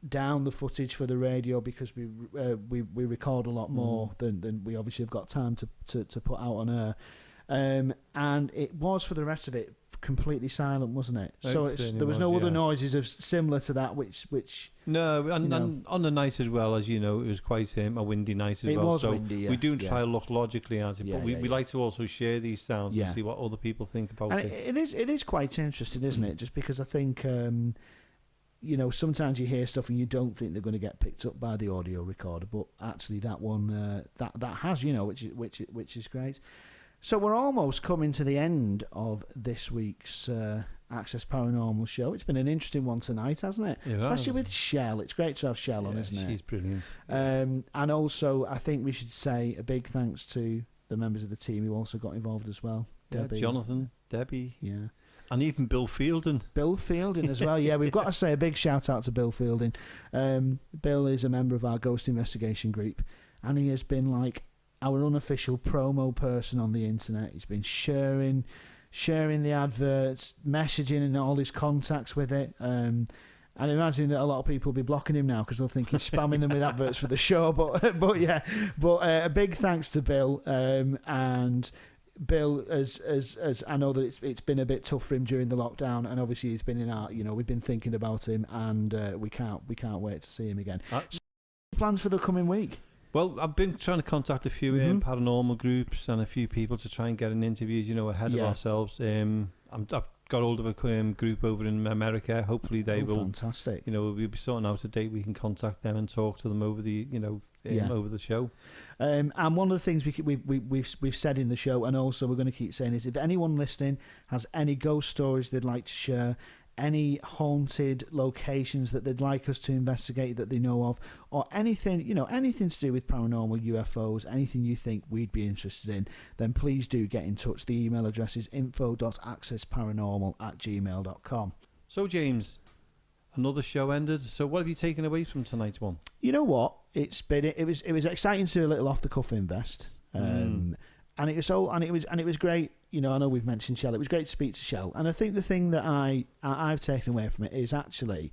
down the footage for the radio, because we record a lot more than we obviously have got time to put out on air, and it was, for the rest of it, completely silent, wasn't it? So there was no other noises of similar to that, which no, and on the night as well, as you know, it was quite a windy night as well. So windy, we do try to look logically at it, but we like to also share these sounds and see what other people think about it. It is quite interesting, isn't it? Just because I think sometimes you hear stuff and you don't think they're going to get picked up by the audio recorder, but actually that one that has, which is great. So we're almost coming to the end of this week's Access Paranormal show. It's been an interesting one tonight, hasn't it? Especially with Shell. It's great to have Shell on, isn't it? She's brilliant. And also, I think we should say a big thanks to the members of the team who also got involved as well. Debbie, Jonathan, Debbie. Yeah. And even Bill Fielding. Bill Fielding as well, yeah. We've got to say a big shout out to Bill Fielding. Bill is a member of our Ghost Investigation group, and he has been like our unofficial promo person on the internet. He's been sharing the adverts, messaging and all his contacts with it. And I imagine that a lot of people will be blocking him now because they'll think he's spamming them with adverts for the show. But a big thanks to Bill. And Bill, as I know that it's been a bit tough for him during the lockdown, and obviously he's been in our, we've been thinking about him, and we can't wait to see him again. So plans for the coming week? Well, I've been trying to contact a few paranormal groups and a few people to try and get an interviews, ahead of ourselves. I've got hold of a group over in America. Hopefully they will. Fantastic. We'll be sorting out a date we can contact them and talk to them over the, over the show. And one of the things we've said in the show, and also we're going to keep saying, is if anyone listening has any ghost stories they'd like to share, any haunted locations that they'd like us to investigate that they know of, or anything, anything to do with paranormal, UFOs, anything you think we'd be interested in, then please do get in touch. The email address is info.accessparanormal@gmail.com. So, James, another show ended. So what have you taken away from tonight's one? You know what? It was exciting to do a little off the cuff invest. And it was great. I know we've mentioned Shell. It was great to speak to Shell, and I think the thing that I've taken away from it is actually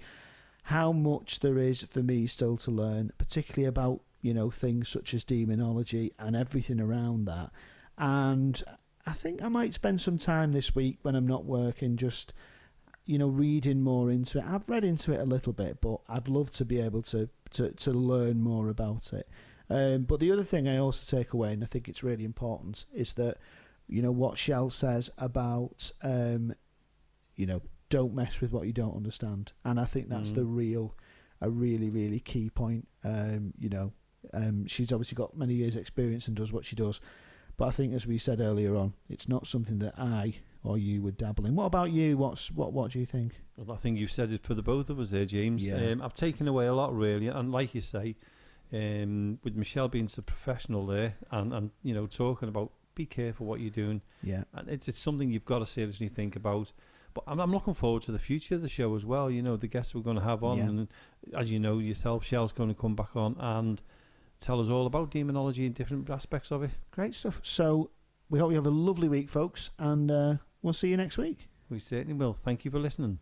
how much there is for me still to learn, particularly about things such as demonology and everything around that. And I think I might spend some time this week when I'm not working, just reading more into it. I've read into it a little bit, but I'd love to be able to learn more about it. But the other thing I also take away, and I think it's really important, is that what Shell says about don't mess with what you don't understand, and I think that's a really, really key point. She's obviously got many years' experience and does what she does, but I think, as we said earlier on, it's not something that I or you would dabble in. What about you? What do you think? Well, I think you've said it for the both of us there, James. Yeah. I've taken away a lot, really, and like you say, with Michelle being so professional there, and talking about be careful what you're doing. Yeah, and it's something you've got to seriously think about. But I'm looking forward to the future of the show as well. The guests we're going to have on, and as you know yourself, Shell's going to come back on and tell us all about demonology and different aspects of it. Great stuff. So we hope you have a lovely week, folks, and we'll see you next week. We certainly will. Thank you for listening.